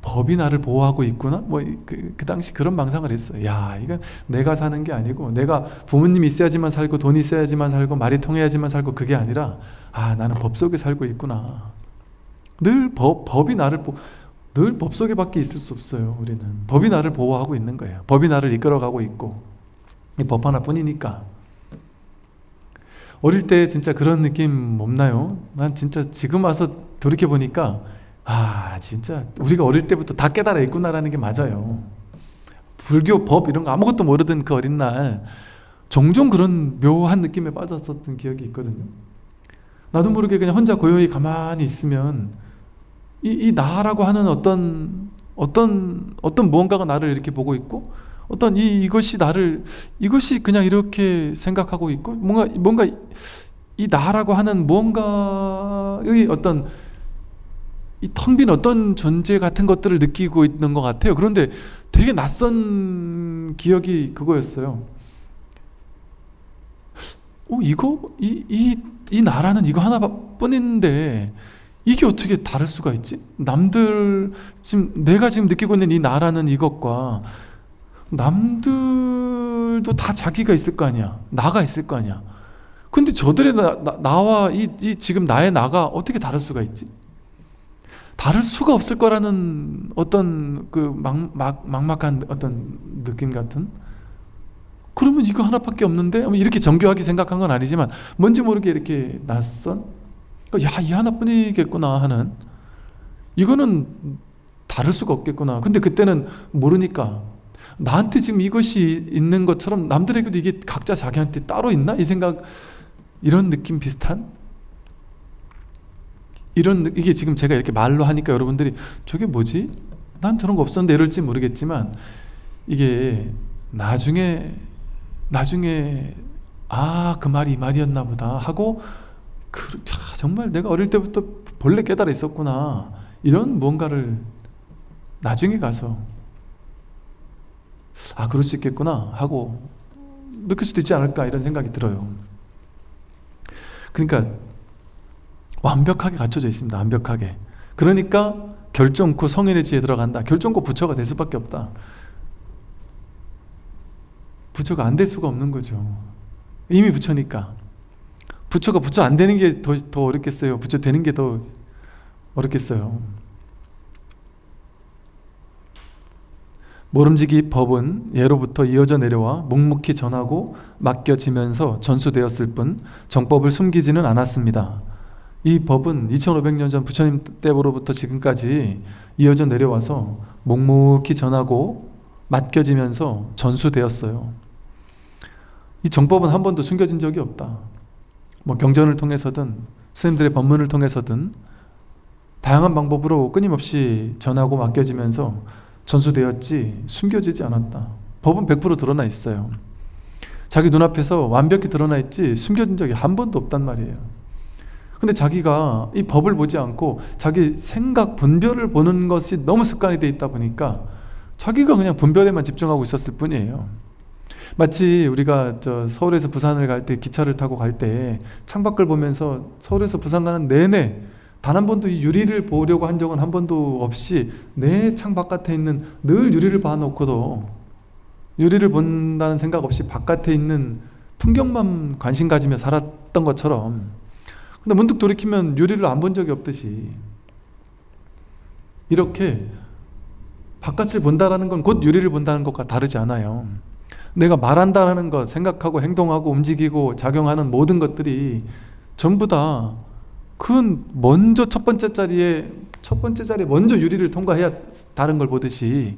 법이 나를 보호하고 있구나. 뭐 그 당시 그런 망상을 했어요. 야, 이건 내가 사는 게 아니고, 내가 부모님이 있어야지만 살고 돈 있어야지만 살고 말이 통해야지만 살고, 그게 아니라 아, 나는 법 속에 살고 있구나. 늘 법이 나를 늘 법 속에밖에 있을 수 없어요. 우리는 법이 나를 보호하고 있는 거예요. 법이 나를 이끌어가고 있고, 이 법 하나뿐이니까. 어릴 때 진짜 그런 느낌 없나요? 난 진짜 지금 와서 돌이켜보니까 아, 진짜 우리가 어릴 때부터 다 깨달아 있구나라는 게 맞아요. 불교 법 이런 거 아무것도 모르던 그 어린 날 종종 그런 묘한 느낌에 빠졌었던 기억이 있거든요. 나도 모르게 그냥 혼자 고요히 가만히 있으면 이 나라고 하는 어떤 무언가가 나를 이렇게 보고 있고, 어떤 이것이 나를, 이것이 그냥 이렇게 생각하고 있고, 뭔가 이 나라고 하는 무언가의 어떤 이 텅 빈 어떤 존재 같은 것들을 느끼고 있는 것 같아요. 그런데 되게 낯선 기억이 그거였어요. 이 나라는 이거 하나뿐인데 이게 어떻게 다를 수가 있지? 내가 지금 느끼고 있는 이 나라는 이것과 남들도 다 자기가 있을 거 아니야. 나가 있을 거 아니야. 근데 저들의 나와 지금 나의 나가 어떻게 다를 수가 있지? 다를 수가 없을 거라는 어떤 그 막막한 어떤 느낌 같은? 그러면 이거 하나밖에 없는데? 이렇게 정교하게 생각한 건 아니지만 뭔지 모르게 이렇게 낯선? 야, 이 하나뿐이겠구나 하는, 이거는 다를 수가 없겠구나. 근데 그때는 모르니까 나한테 지금 이것이 있는 것처럼 남들에게도 이게 각자 자기한테 따로 있나? 이 생각, 이런 느낌 비슷한? 이게 지금 제가 이렇게 말로 하니까 여러분들이 저게 뭐지? 난 저런 거 없었는데 이럴지 모르겠지만, 이게 나중에 아, 그 말이 이 말이었나 보다 하고, 정말 내가 어릴 때부터 본래 깨달아 있었구나, 이런 무언가를 나중에 가서 아, 그럴 수 있겠구나 하고 느낄 수도 있지 않을까, 이런 생각이 들어요. 그러니까 완벽하게 갖춰져 있습니다. 완벽하게. 그러니까 결정코 성인의 지혜에 들어간다. 결정코 부처가 될 수밖에 없다. 부처가 안 될 수가 없는 거죠. 이미 부처니까. 부처가 부처 안 되는 게 더 어렵겠어요? 부처 되는 게 더 어렵겠어요? 모름지기 법은 예로부터 이어져 내려와 묵묵히 전하고 맡겨지면서 전수되었을 뿐 정법을 숨기지는 않았습니다. 이 법은 2500년 전 부처님 때로부터 지금까지 이어져 내려와서 묵묵히 전하고 맡겨지면서 전수되었어요. 이 정법은 한 번도 숨겨진 적이 없다. 뭐 경전을 통해서든 스님들의 법문을 통해서든 다양한 방법으로 끊임없이 전하고 맡겨지면서 전수되었지 숨겨지지 않았다. 법은 100% 드러나 있어요. 자기 눈앞에서 완벽히 드러나 있지 숨겨진 적이 한 번도 없단 말이에요. 근데 자기가 이 법을 보지 않고 자기 생각, 분별을 보는 것이 너무 습관이 돼 있다 보니까 자기가 그냥 분별에만 집중하고 있었을 뿐이에요. 마치 우리가 서울에서 부산을 갈 때, 기차를 타고 갈 때 창밖을 보면서 서울에서 부산 가는 내내 단 한 번도 이 유리를 보려고 한 적은 한 번도 없이 내 창 바깥에 있는, 늘 유리를 봐놓고도 유리를 본다는 생각 없이 바깥에 있는 풍경만 관심 가지며 살았던 것처럼, 근데 문득 돌이키면 유리를 안 본 적이 없듯이, 이렇게 바깥을 본다라는 건 곧 유리를 본다는 것과 다르지 않아요. 내가 말한다라는 것, 생각하고 행동하고 움직이고 작용하는 모든 것들이 전부 다 그건 먼저 첫 번째 자리에 먼저 유리를 통과해야 다른 걸 보듯이,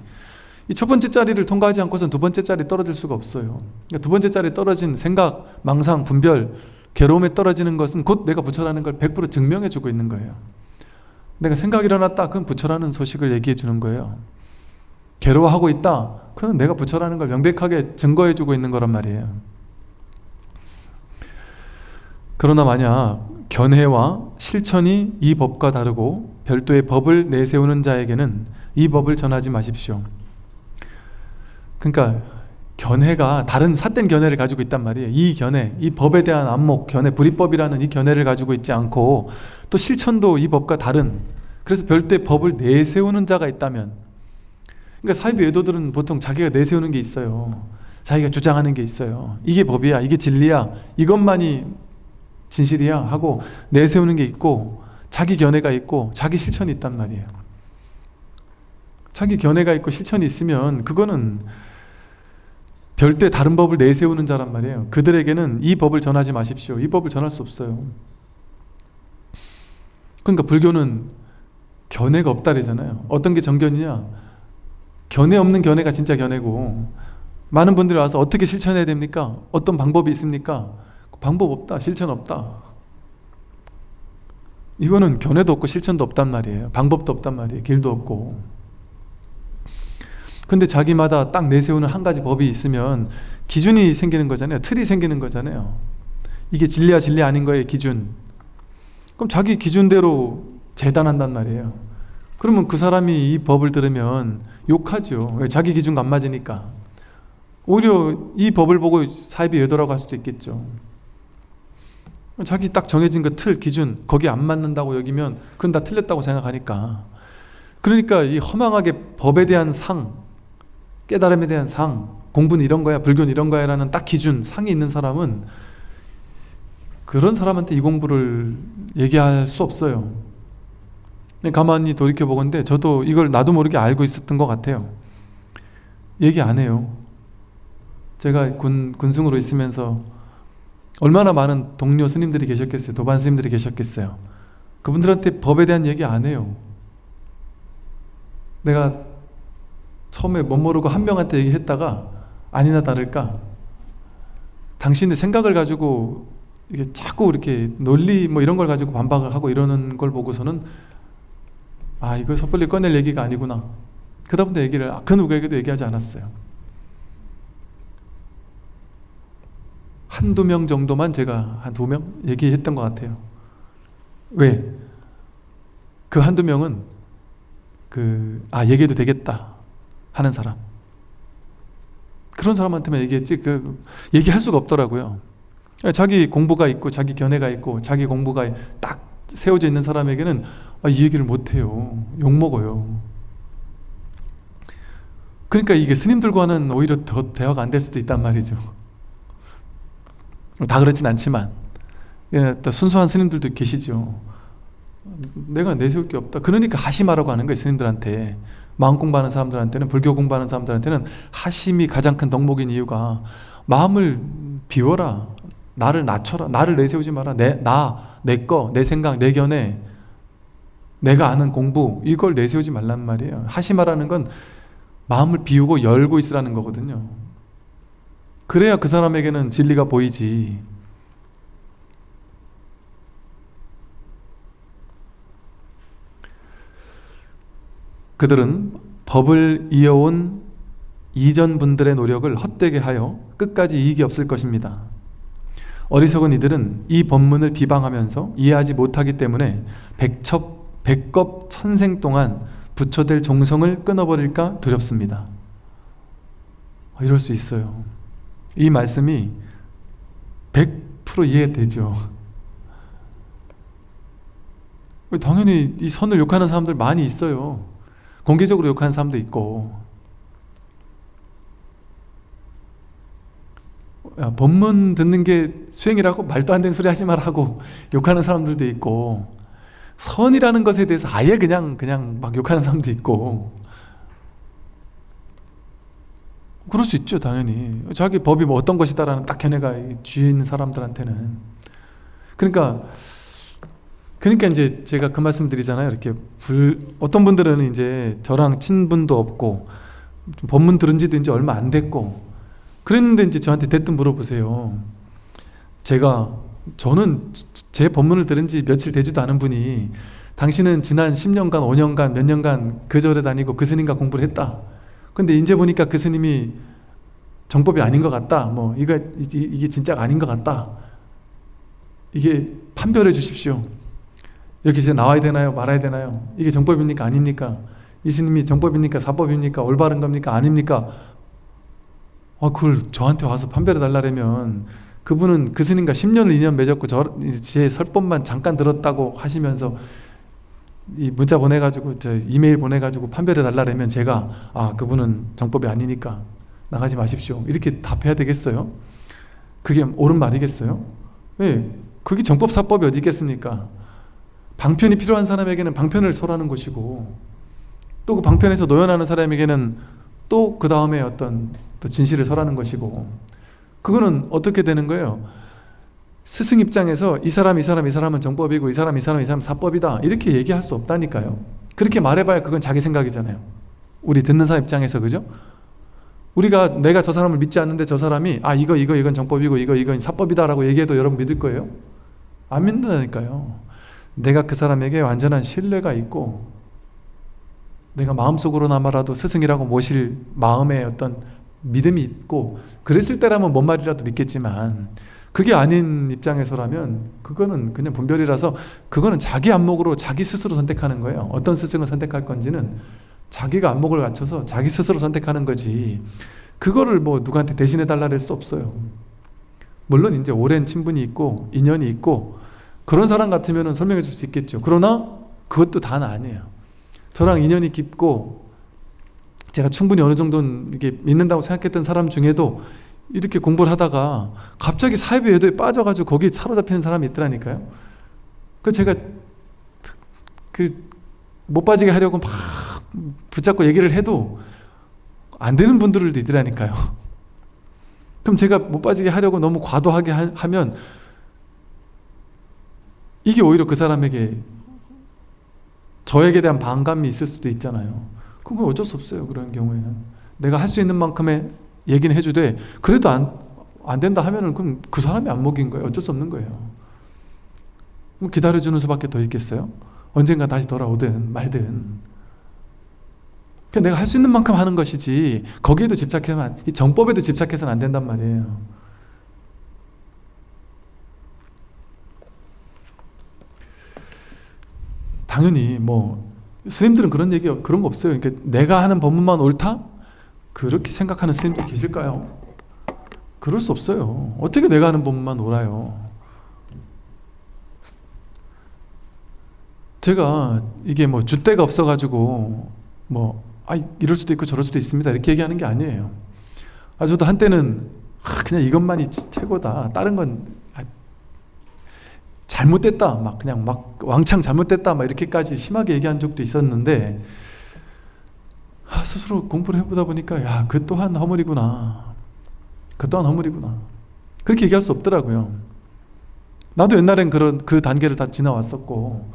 이 첫 번째 자리를 통과하지 않고선 두 번째 자리 떨어질 수가 없어요. 그러니까 두 번째 자리 떨어진 생각, 망상, 분별, 괴로움에 떨어지는 것은 곧 내가 부처라는 걸 100% 증명해 주고 있는 거예요. 내가 생각이 일어났다, 그건 부처라는 소식을 얘기해 주는 거예요. 괴로워하고 있다, 그건 내가 부처라는 걸 명백하게 증거해 주고 있는 거란 말이에요. 그러나 만약 견해와 실천이 이 법과 다르고 별도의 법을 내세우는 자에게는 이 법을 전하지 마십시오. 그러니까 견해가 다른 삿된 견해를 가지고 있단 말이에요. 이 견해, 이 법에 대한 안목, 견해, 불이법이라는 이 견해를 가지고 있지 않고 또 실천도 이 법과 다른, 그래서 별도의 법을 내세우는 자가 있다면, 그러니까 사이비 외도들은 보통 자기가 내세우는 게 있어요. 자기가 주장하는 게 있어요. 이게 법이야, 이게 진리야, 이것만이 진실이야 하고 내세우는 게 있고, 자기 견해가 있고 자기 실천이 있단 말이에요. 자기 견해가 있고 실천이 있으면 그거는 별도의 다른 법을 내세우는 자란 말이에요. 그들에게는 이 법을 전하지 마십시오. 이 법을 전할 수 없어요. 그러니까 불교는 견해가 없다래잖아요. 어떤 게 정견이냐? 견해 없는 견해가 진짜 견해고, 많은 분들이 와서 어떻게 실천해야 됩니까? 어떤 방법이 있습니까? 방법 없다, 실천 없다. 이거는 견해도 없고 실천도 없단 말이에요. 방법도 없단 말이에요. 길도 없고. 근데 자기마다 딱 내세우는 한 가지 법이 있으면 기준이 생기는 거잖아요. 틀이 생기는 거잖아요. 이게 진리야 진리 아닌 거예요, 기준. 그럼 자기 기준대로 재단한단 말이에요. 그러면 그 사람이 이 법을 들으면 욕하죠. 왜? 자기 기준과 안 맞으니까. 오히려 이 법을 보고 사이비 외도라고 할 수도 있겠죠. 자기 딱 정해진 그 틀, 기준, 거기에 안 맞는다고 여기면 그건 다 틀렸다고 생각하니까. 그러니까 이 허망하게 법에 대한 상, 깨달음에 대한 상, 공부는 이런 거야, 불교는 이런 거야 라는 딱 기준, 상이 있는 사람은 그런 사람한테 이 공부를 얘기할 수 없어요. 가만히 돌이켜보건데 저도 이걸 나도 모르게 알고 있었던 것 같아요. 얘기 안 해요. 제가 군승으로 있으면서 얼마나 많은 동료 스님들이 계셨겠어요. 도반 스님들이 계셨겠어요. 그분들한테 법에 대한 얘기 안 해요. 내가 처음에 못 모르고 한 명한테 얘기했다가 아니나 다를까 당신의 생각을 가지고 이게 자꾸 이렇게 논리 뭐 이런 걸 가지고 반박을 하고 이러는 걸 보고서는 아, 이거 섣불리 꺼낼 얘기가 아니구나. 그다음부터 얘기를 그 누구에게도 얘기하지 않았어요. 한두 명 정도만 제가 한 2명 얘기했던 것 같아요. 왜? 그 한두 명은 얘기해도 되겠다 하는 사람, 그런 사람한테만 얘기했지 얘기할 수가 없더라고요. 자기 공부가 있고 자기 견해가 있고 자기 공부가 딱 세워져 있는 사람에게는 이 얘기를 못해요. 욕먹어요. 그러니까 이게 스님들과는 오히려 더 대화가 안 될 수도 있단 말이죠. 다 그렇진 않지만 또 순수한 스님들도 계시죠. 내가 내세울 게 없다. 그러니까 하심하라고 하는 거예요. 스님들한테, 마음 공부하는 사람들한테는, 불교 공부하는 사람들한테는 하심이 가장 큰 덕목인 이유가 마음을 비워라, 나를 낮춰라, 나를 내세우지 마라. 내 거, 내 생각, 내 견해, 내가 아는 공부, 이걸 내세우지 말란 말이에요. 하심하라는 건 마음을 비우고 열고 있으라는 거거든요. 그래야 그 사람에게는 진리가 보이지. 그들은 법을 이어온 이전 분들의 노력을 헛되게 하여 끝까지 이익이 없을 것입니다. 어리석은 이들은 이 법문을 비방하면서 이해하지 못하기 때문에 백겁 천생 동안 부처될 종성을 끊어버릴까 두렵습니다. 이럴 수 있어요. 이 말씀이 100% 이해되죠. 당연히 이 선을 욕하는 사람들 많이 있어요. 공개적으로 욕하는 사람도 있고, 법문 듣는 게 수행이라고 말도 안 되는 소리 하지 말라고 욕하는 사람들도 있고, 선이라는 것에 대해서 아예 그냥 막 욕하는 사람도 있고, 그럴 수 있죠. 당연히 자기 법이 뭐 어떤 것이다라는 딱 견해가 쥐어 있는 사람들한테는. 그러니까 이제 제가 그 말씀 드리잖아요. 이렇게 어떤 분들은 이제 저랑 친분도 없고 법문 들은 지도 이제 얼마 안 됐고 그랬는데 이제 저한테 대뜸 물어보세요. 저는 제 법문을 들은 지 며칠 되지도 않은 분이 당신은 지난 10년간 5년간 몇 년간 그 절에 다니고 그 스님과 공부를 했다. 근데 이제 보니까 그 스님이 정법이 아닌 것 같다. 뭐 이게 진짜가 아닌 것 같다. 이게 판별해 주십시오. 여기 이제 나와야 되나요? 말아야 되나요? 이게 정법입니까? 아닙니까? 이 스님이 정법입니까? 사법입니까? 올바른 겁니까? 아닙니까? 그걸 저한테 와서 판별해 달라면 그분은 그 스님과 10년을 인연 맺었고 제 설법만 잠깐 들었다고 하시면서 이 문자 보내가지고 저 이메일 보내가지고 판별해 달라면 제가 그분은 정법이 아니니까 나가지 마십시오 이렇게 답해야 되겠어요? 그게 옳은 말이겠어요? 왜? 그게 정법 사법이 어디 있겠습니까? 방편이 필요한 사람에게는 방편을 설하는 것이고 또 그 방편에서 노연하는 사람에게는 또 그 다음에 어떤 또 진실을 설하는 것이고 그거는 어떻게 되는 거예요? 스승 입장에서 이 사람은 정법이고 이 사람은 사법이다 이렇게 얘기할 수 없다니까요. 그렇게 말해봐야 그건 자기 생각이잖아요. 우리 듣는 사람 입장에서 그죠? 내가 저 사람을 믿지 않는데 저 사람이 이건 정법이고 이건 사법이다 라고 얘기해도 여러분 믿을 거예요? 안 믿는다니까요. 내가 그 사람에게 완전한 신뢰가 있고 내가 마음속으로나마라도 스승이라고 모실 마음에 어떤 믿음이 있고 그랬을 때라면 뭔 말이라도 믿겠지만 그게 아닌 입장에서라면 그거는 그냥 분별이라서 그거는 자기 안목으로 자기 스스로 선택하는 거예요. 어떤 스승을 선택할 건지는 자기가 안목을 갖춰서 자기 스스로 선택하는 거지 그거를 뭐 누구한테 대신해 달라 할 수 없어요. 물론 이제 오랜 친분이 있고 인연이 있고 그런 사람 같으면 설명해 줄 수 있겠죠. 그러나 그것도 다는 아니에요. 저랑 인연이 깊고 제가 충분히 어느 정도는 이게 믿는다고 생각했던 사람 중에도 이렇게 공부를 하다가 갑자기 사이비 외도에 빠져가지고 거기에 사로잡히는 사람이 있더라니까요. 제가 못 빠지게 하려고 막 붙잡고 얘기를 해도 안 되는 분들도 있더라니까요. 그럼 제가 못 빠지게 하려고 너무 과도하게 하면 이게 오히려 그 사람에게 저에게 대한 반감이 있을 수도 있잖아요. 그건 어쩔 수 없어요. 그런 경우에는 내가 할 수 있는 만큼의 얘기는 해주되 그래도 안 된다 하면은 그럼 그 사람이 안 먹인 거예요. 어쩔 수 없는 거예요. 그럼 기다려주는 수밖에 더 있겠어요? 언젠가 다시 돌아오든 말든 내가 할 수 있는 만큼 하는 것이지 거기에도 집착하면 이 정법에도 집착해서는 안 된단 말이에요. 당연히 뭐 스님들은 그런 거 없어요. 그러니까 내가 하는 법문만 옳다? 그렇게 생각하는 스님들이 계실까요? 그럴 수 없어요. 어떻게 내가 하는 법문만 옳아요? 제가 이게 뭐 줏대가 없어가지고 이럴 수도 있고 저럴 수도 있습니다 이렇게 얘기하는 게 아니에요. 저도 한때는 그냥 이것만이 최고다 다른 건 잘못됐다 그냥 왕창 잘못됐다 이렇게까지 심하게 얘기한 적도 있었는데 스스로 공부를 해보다 보니까 그 또한 허물이구나 그렇게 얘기할 수 없더라고요. 나도 옛날엔 그 단계를 다 지나왔었고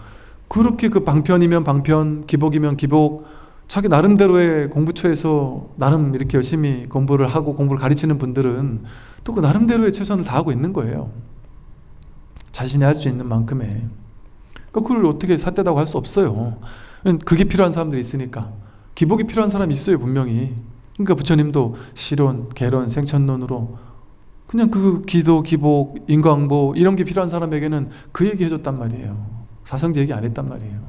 그렇게 그 방편이면 방편 기복이면 기복 자기 나름대로의 공부처에서 나름 이렇게 열심히 공부를 하고 공부를 가르치는 분들은 또 그 나름대로의 최선을 다하고 있는 거예요. 자신이 할 수 있는 만큼의. 그걸 어떻게 삿대다고 할 수 없어요. 그게 필요한 사람들이 있으니까. 기복이 필요한 사람이 있어요, 분명히. 그러니까 부처님도 시론, 개론, 생천론으로 그냥 그 기도, 기복, 인광보 이런 게 필요한 사람에게는 그 얘기 해줬단 말이에요. 사성제 얘기 안 했단 말이에요.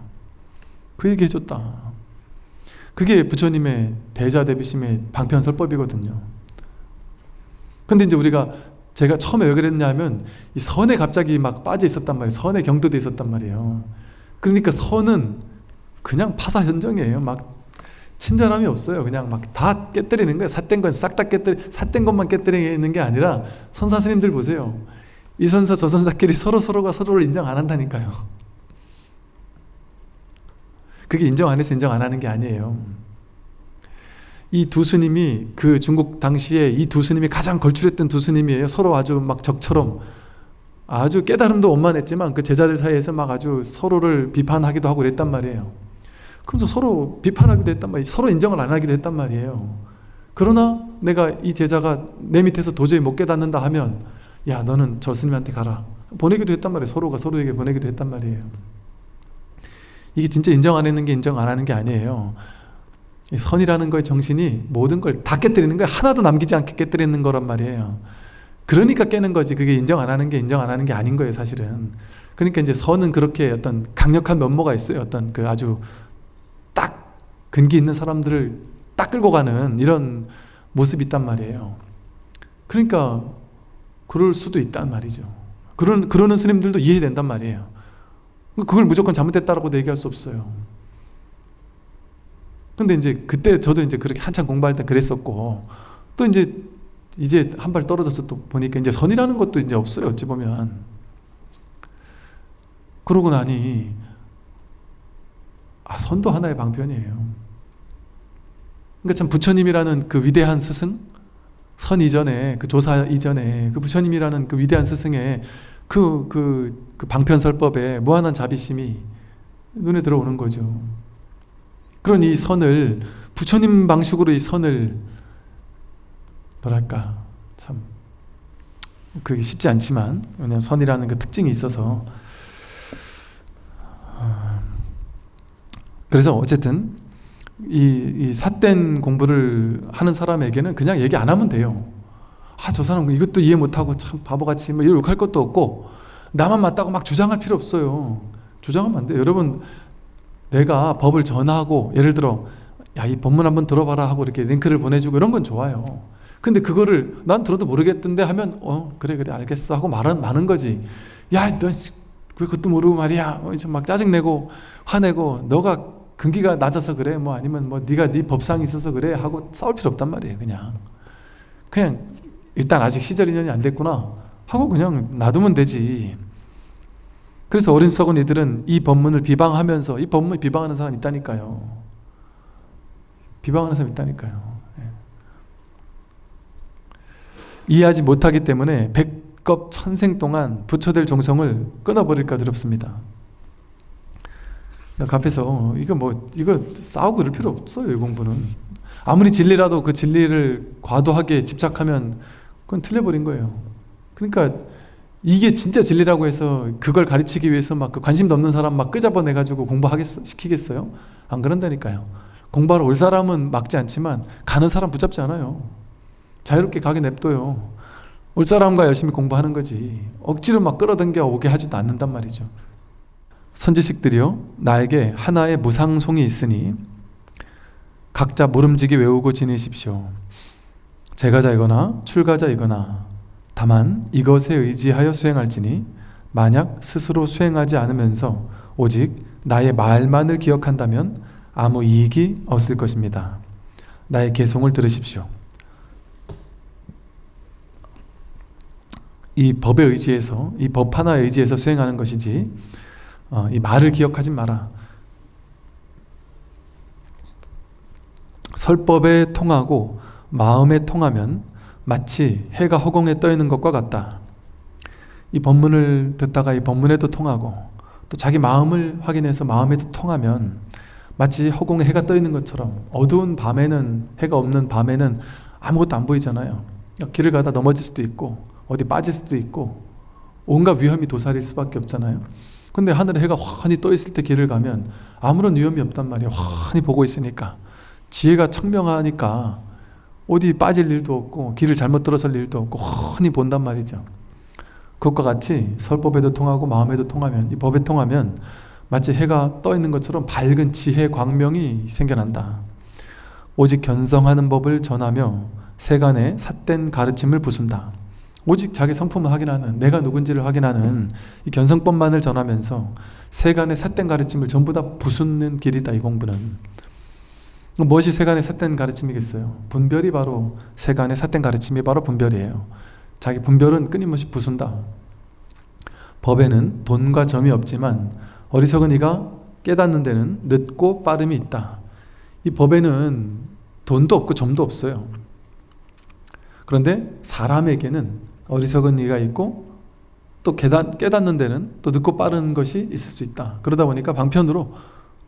그 얘기 해줬다. 그게 부처님의 대자대비심의 방편설법이거든요. 근데 이제 제가 처음에 왜 그랬냐면 이 선에 갑자기 막 빠져 있었단 말이에요. 선에 경도돼 있었단 말이에요. 그러니까 선은 그냥 파사현정이에요. 친절함이 없어요. 그냥 다 깨뜨리는 거예요. 삿된 건 싹 다 삿된 것만 깨뜨리는 게 아니라 선사 스님들 보세요. 이 선사 저 선사끼리 서로가 서로를 인정 안 한다니까요. 그게 인정 안 해서 인정 안 하는 게 아니에요. 이 두 스님이 그 중국 당시에 이 두 스님이 가장 걸출했던 두 스님이에요. 서로 아주 적처럼 아주 깨달음도 원만했지만 그 제자들 사이에서 아주 서로를 비판하기도 하고 그랬단 말이에요. 그러면서 서로 비판하기도 했단 말이에요. 서로 인정을 안 하기도 했단 말이에요. 그러나 내가 이 제자가 내 밑에서 도저히 못 깨닫는다 하면 너는 저 스님한테 가라 보내기도 했단 말이에요. 서로가 서로에게 보내기도 했단 말이에요. 이게 진짜 인정 안 하는 게 인정 안 하는 게 아니에요. 선이라는 거의 정신이 모든 걸 다 깨뜨리는 거예요. 하나도 남기지 않게 깨뜨리는 거란 말이에요. 그러니까 깨는 거지 그게 인정 안 하는 게 인정 안 하는 게 아닌 거예요, 사실은. 그러니까 이제 선은 그렇게 어떤 강력한 면모가 있어요. 어떤 그 아주 딱 근기 있는 사람들을 딱 끌고 가는 이런 모습이 있단 말이에요. 그러니까 그럴 수도 있단 말이죠. 그러는 스님들도 이해된단 말이에요. 그걸 무조건 잘못됐다라고 얘기할 수 없어요. 근데 이제 그때 저도 이제 그렇게 한참 공부할 때 그랬었고, 또 이제 한 발 떨어져서 또 보니까 이제 선이라는 것도 이제 없어요. 어찌 보면. 그러고 나니 선도 하나의 방편이에요. 그러니까 참 부처님이라는 그 위대한 스승, 선 이전에, 그 조사 이전에 그 부처님이라는 그 위대한 스승의 그 방편설법에 무한한 자비심이 눈에 들어오는 거죠. 그런 이 선을, 부처님 방식으로 이 선을 뭐랄까, 참 그게 쉽지 않지만, 왜냐하면 선이라는 그 특징이 있어서. 그래서 어쨌든 이 삿된 공부를 하는 사람에게는 그냥 얘기 안 하면 돼요. 저 사람 이것도 이해 못하고 참 바보같이 뭐 욕할 것도 없고, 나만 맞다고 막 주장할 필요 없어요. 주장하면 안 돼요. 여러분, 내가 법을 전하고, 예를 들어 야, 이 법문 한번 들어봐라 하고 이렇게 링크를 보내주고 이런 건 좋아요. 근데 그거를 난 들어도 모르겠던데 하면 그래 알겠어 하고 마는 거지. 야, 너 왜 그것도 모르고 말이야, 막 짜증내고 화내고, 너가 근기가 낮아서 그래, 뭐 아니면 뭐 네가 네 법상이 있어서 그래 하고 싸울 필요 없단 말이에요. 그냥 일단 아직 시절 인연이 안 됐구나 하고 그냥 놔두면 되지. 그래서 어리석은 이들은 이 법문을 비방하면서, 이 법문을 비방하는 사람이 있다니까요. 비방하는 사람이 있다니까요. 이해하지 못하기 때문에 백겁 천생 동안 부처될 종성을 끊어버릴까 두렵습니다. 그 앞에서 이거 싸우고 이럴 필요 없어요. 이 공부는 아무리 진리라도 그 진리를 과도하게 집착하면 그건 틀려버린 거예요. 그러니까 이게 진짜 진리라고 해서 그걸 가르치기 위해서 막 그 관심도 없는 사람 막 끄잡아내가지고 시키겠어요? 안 그런다니까요. 공부하러 올 사람은 막지 않지만 가는 사람 붙잡지 않아요. 자유롭게 가게 냅둬요. 올 사람과 열심히 공부하는 거지, 억지로 막 끌어당겨 오게 하지도 않는단 말이죠. 선지식들이요, 나에게 하나의 무상송이 있으니 각자 모름지기 외우고 지내십시오. 제가자이거나 출가자이거나 다만 이것에 의지하여 수행할지니, 만약 스스로 수행하지 않으면서 오직 나의 말만을 기억한다면 아무 이익이 없을 것입니다. 나의 개송을 들으십시오. 이 법에 의지해서, 이 법 하나에 의지해서 수행하는 것이지 이 말을 기억하지 마라. 설법에 통하고 마음에 통하면 마치 해가 허공에 떠 있는 것과 같다. 이 법문을 듣다가 이 법문에도 통하고, 또 자기 마음을 확인해서 마음에도 통하면 마치 허공에 해가 떠 있는 것처럼, 어두운 밤에는, 해가 없는 밤에는 아무것도 안 보이잖아요. 길을 가다 넘어질 수도 있고 어디 빠질 수도 있고 온갖 위험이 도사릴 수밖에 없잖아요. 근데 하늘에 해가 환히 떠 있을 때 길을 가면 아무런 위험이 없단 말이에요. 환히 보고 있으니까, 지혜가 청명하니까 어디 빠질 일도 없고 길을 잘못 들어설 일도 없고 환히 본단 말이죠. 그것과 같이 설법에도 통하고 마음에도 통하면, 이 법에 통하면 마치 해가 떠 있는 것처럼 밝은 지혜 광명이 생겨난다. 오직 견성하는 법을 전하며 세간의 삿된 가르침을 부순다. 오직 자기 성품을 확인하는, 내가 누군지를 확인하는 이 견성법만을 전하면서 세간의 삿된 가르침을 전부 다 부수는 길이다, 이 공부는. 무엇이 세간의 삿된 가르침이겠어요? 분별이 바로, 세간의 삿된 가르침이 바로 분별이에요. 자기 분별은 끊임없이 부순다. 법에는 돈과 점이 없지만 어리석은 이가 깨닫는 데는 늦고 빠름이 있다. 이 법에는 돈도 없고 점도 없어요. 그런데 사람에게는 어리석은 이가 있고, 또 깨닫는 데는 또 늦고 빠른 것이 있을 수 있다. 그러다 보니까 방편으로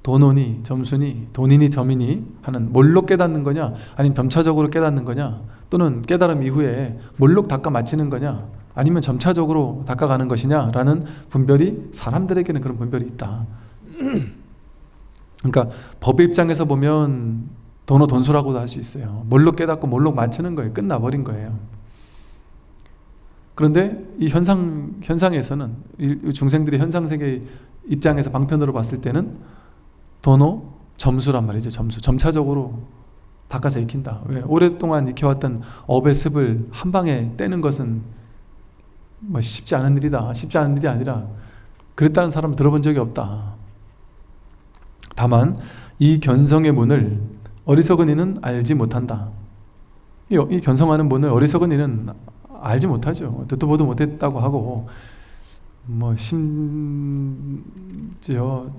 돈오니 점수니 돈이니 점이니 하는, 뭘로 깨닫는 거냐, 아니면 점차적으로 깨닫는 거냐, 또는 깨달음 이후에 몰록 닦아 마치는 거냐, 아니면 점차적으로 닦아가는 것이냐 라는 분별이, 사람들에게는 그런 분별이 있다. 그러니까 법의 입장에서 보면 돈오 돈수라고도 할 수 있어요. 몰록 깨닫고 몰록 마치는 거예요. 끝나버린 거예요. 그런데 이 현상에서는 이 중생들의 현상세계 입장에서 방편으로 봤을 때는 도노 점수란 말이죠. 점차적으로 닦아서 익힌다. 왜? 오랫동안 익혀왔던 업의 습을 한 방에 떼는 것은 뭐 쉽지 않은 일이다. 쉽지 않은 일이 아니라 그랬다는 사람은 들어본 적이 없다. 다만 이 견성의 문을 어리석은 이는 알지 못한다. 이 견성하는 문을 어리석은 이는 알지 못하죠. 듣도 보도 못했다고 하고, 뭐 심지어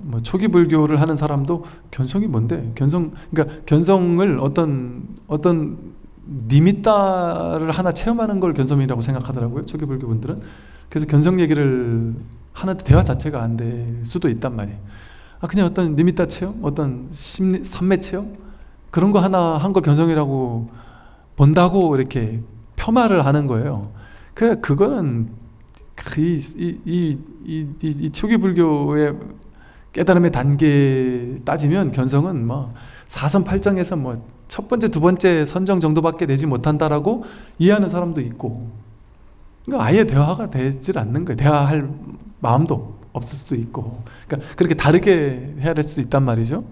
뭐 초기 불교를 하는 사람도 견성이 뭔데? 그러니까 견성을 어떤 니미따를 하나 체험하는 걸 견성이라고 생각하더라고요. 초기 불교 분들은. 그래서 견성 얘기를 하는데 대화 자체가 안 될 수도 있단 말이에요. 그냥 어떤 니미따 체험, 어떤 삼매 체험 그런 거 하나 한 거 견성이라고 본다고 이렇게 폄하를 하는 거예요. 그거는 이 초기 불교의 깨달음의 단계 따지면 견성은 뭐 사선팔정에서 뭐 첫 번째, 두 번째 선정 정도밖에 되지 못한다라고 이해하는 사람도 있고, 아예 대화가 되질 않는 거예요. 대화할 마음도 없을 수도 있고, 그러니까 그렇게 다르게 해야 될 수도 있단 말이죠.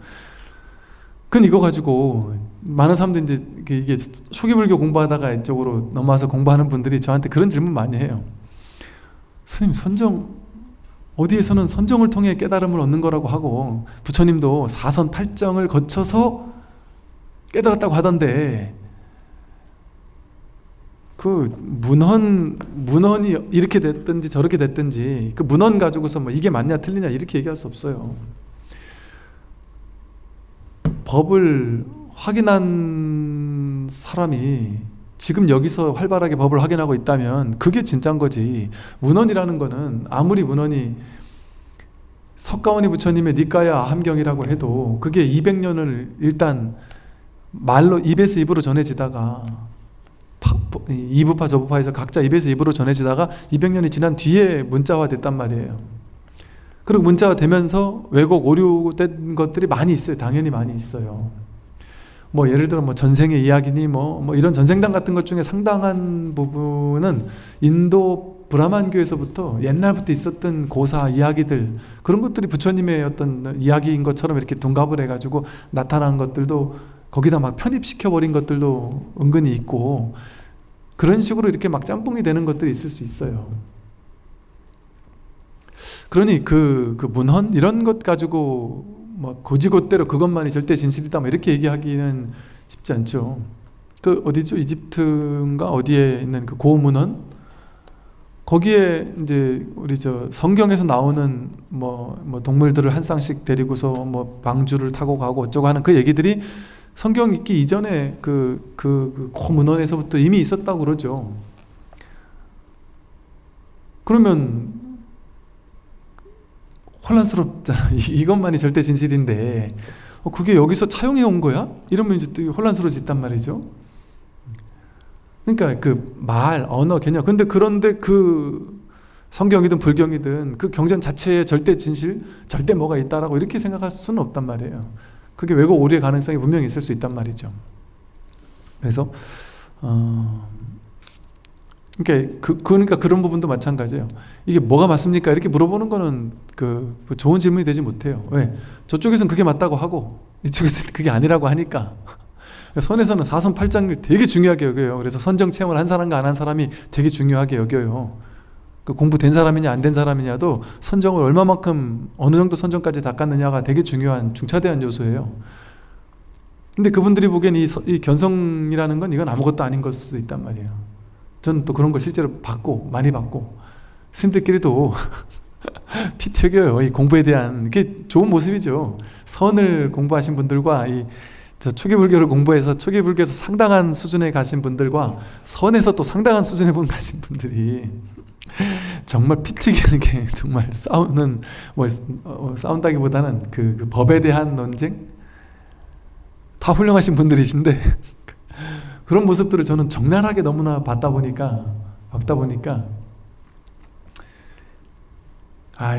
그건 이거 가지고 많은 사람들이 이제 이게 초기 불교 공부하다가 이쪽으로 넘어와서 공부하는 분들이 저한테 그런 질문 많이 해요. 스님, 어디에서는 선정을 통해 깨달음을 얻는 거라고 하고 부처님도 사선 팔정을 거쳐서 깨달았다고 하던데 그 문헌이 이렇게 됐든지 저렇게 됐든지 그 문헌 가지고서 뭐 이게 맞냐 틀리냐 이렇게 얘기할 수 없어요. 법을 확인한 사람이 지금 여기서 활발하게 법을 확인하고 있다면 그게 진짜인 거지. 문헌이라는 거는 아무리 문헌이 석가모니 부처님의 니까야 아함경이라고 해도 그게 200년을 일단 말로 입에서 입으로 전해지다가 이부파 저부파에서 각자 입에서 입으로 전해지다가 200년이 지난 뒤에 문자화 됐단 말이에요. 그리고 문자화 되면서 왜곡 오류된 것들이 많이 있어요. 당연히 많이 있어요. 뭐 예를 들어 뭐 전생의 이야기니 뭐 이런 전생담 같은 것 중에 상당한 부분은 인도 브라만교에서부터 옛날부터 있었던 고사 이야기들, 그런 것들이 부처님의 어떤 이야기인 것처럼 이렇게 둔갑을 해가지고 나타난 것들도 거기다 막 편입시켜버린 것들도 은근히 있고, 그런 식으로 이렇게 막 짬뽕이 되는 것들이 있을 수 있어요. 그러니 그 문헌 이런 것 가지고 뭐 고지고대로 그것만이 절대 진실이다 뭐 이렇게 얘기하기는 쉽지 않죠. 그 어디죠? 이집트인가 어디에 있는 그 고문헌, 거기에 이제 우리 저 성경에서 나오는 뭐 동물들을 한 쌍씩 데리고서 뭐 방주를 타고 가고 어쩌고 하는 그 얘기들이 성경 읽기 이전에 그 고문헌에서부터 이미 있었다고 그러죠. 그러면 혼란스럽잖아. 이것만이 절대 진실인데 그게 여기서 차용해 온 거야? 이러면 이제 또 혼란스러워진단 말이죠. 그러니까 그 말, 언어, 개념. 그런데 그 성경이든 불경이든 그 경전 자체에 절대 진실, 절대 뭐가 있다라고 이렇게 생각할 수는 없단 말이에요. 그게 왜곡 오류의 가능성이 분명히 있을 수 있단 말이죠. 그래서 그러니까 그런 부분도 마찬가지예요. 이게 뭐가 맞습니까? 이렇게 물어보는 거는 좋은 질문이 되지 못해요. 왜? 저쪽에서는 그게 맞다고 하고 이쪽에서는 그게 아니라고 하니까. 선에서는 사선팔장을 되게 중요하게 여겨요. 그래서 선정 체험을 한 사람과 안 한 사람이 되게 중요하게 여겨요. 공부된 사람이냐 안 된 사람이냐도 선정을 얼마만큼 어느 정도 선정까지 닦았느냐가 되게 중요한 중차대한 요소예요. 근데 그분들이 보기엔 이 견성이라는 건 이건 아무것도 아닌 걸 수도 있단 말이에요. 저는 또 그런 걸 실제로 많이 봤고 스님들끼리도 피 튀겨요. 이 공부에 대한 게 좋은 모습이죠. 선을 공부하신 분들과 저 초기 불교를 공부해서 초기 불교에서 상당한 수준에 가신 분들과 선에서 또 상당한 수준에 가신 분들이 정말 피 튀기는 게 정말 싸운다기보다는 그 법에 대한 논쟁, 다 훌륭하신 분들이신데 그런 모습들을 저는 적나라하게 너무나 봤다 보니까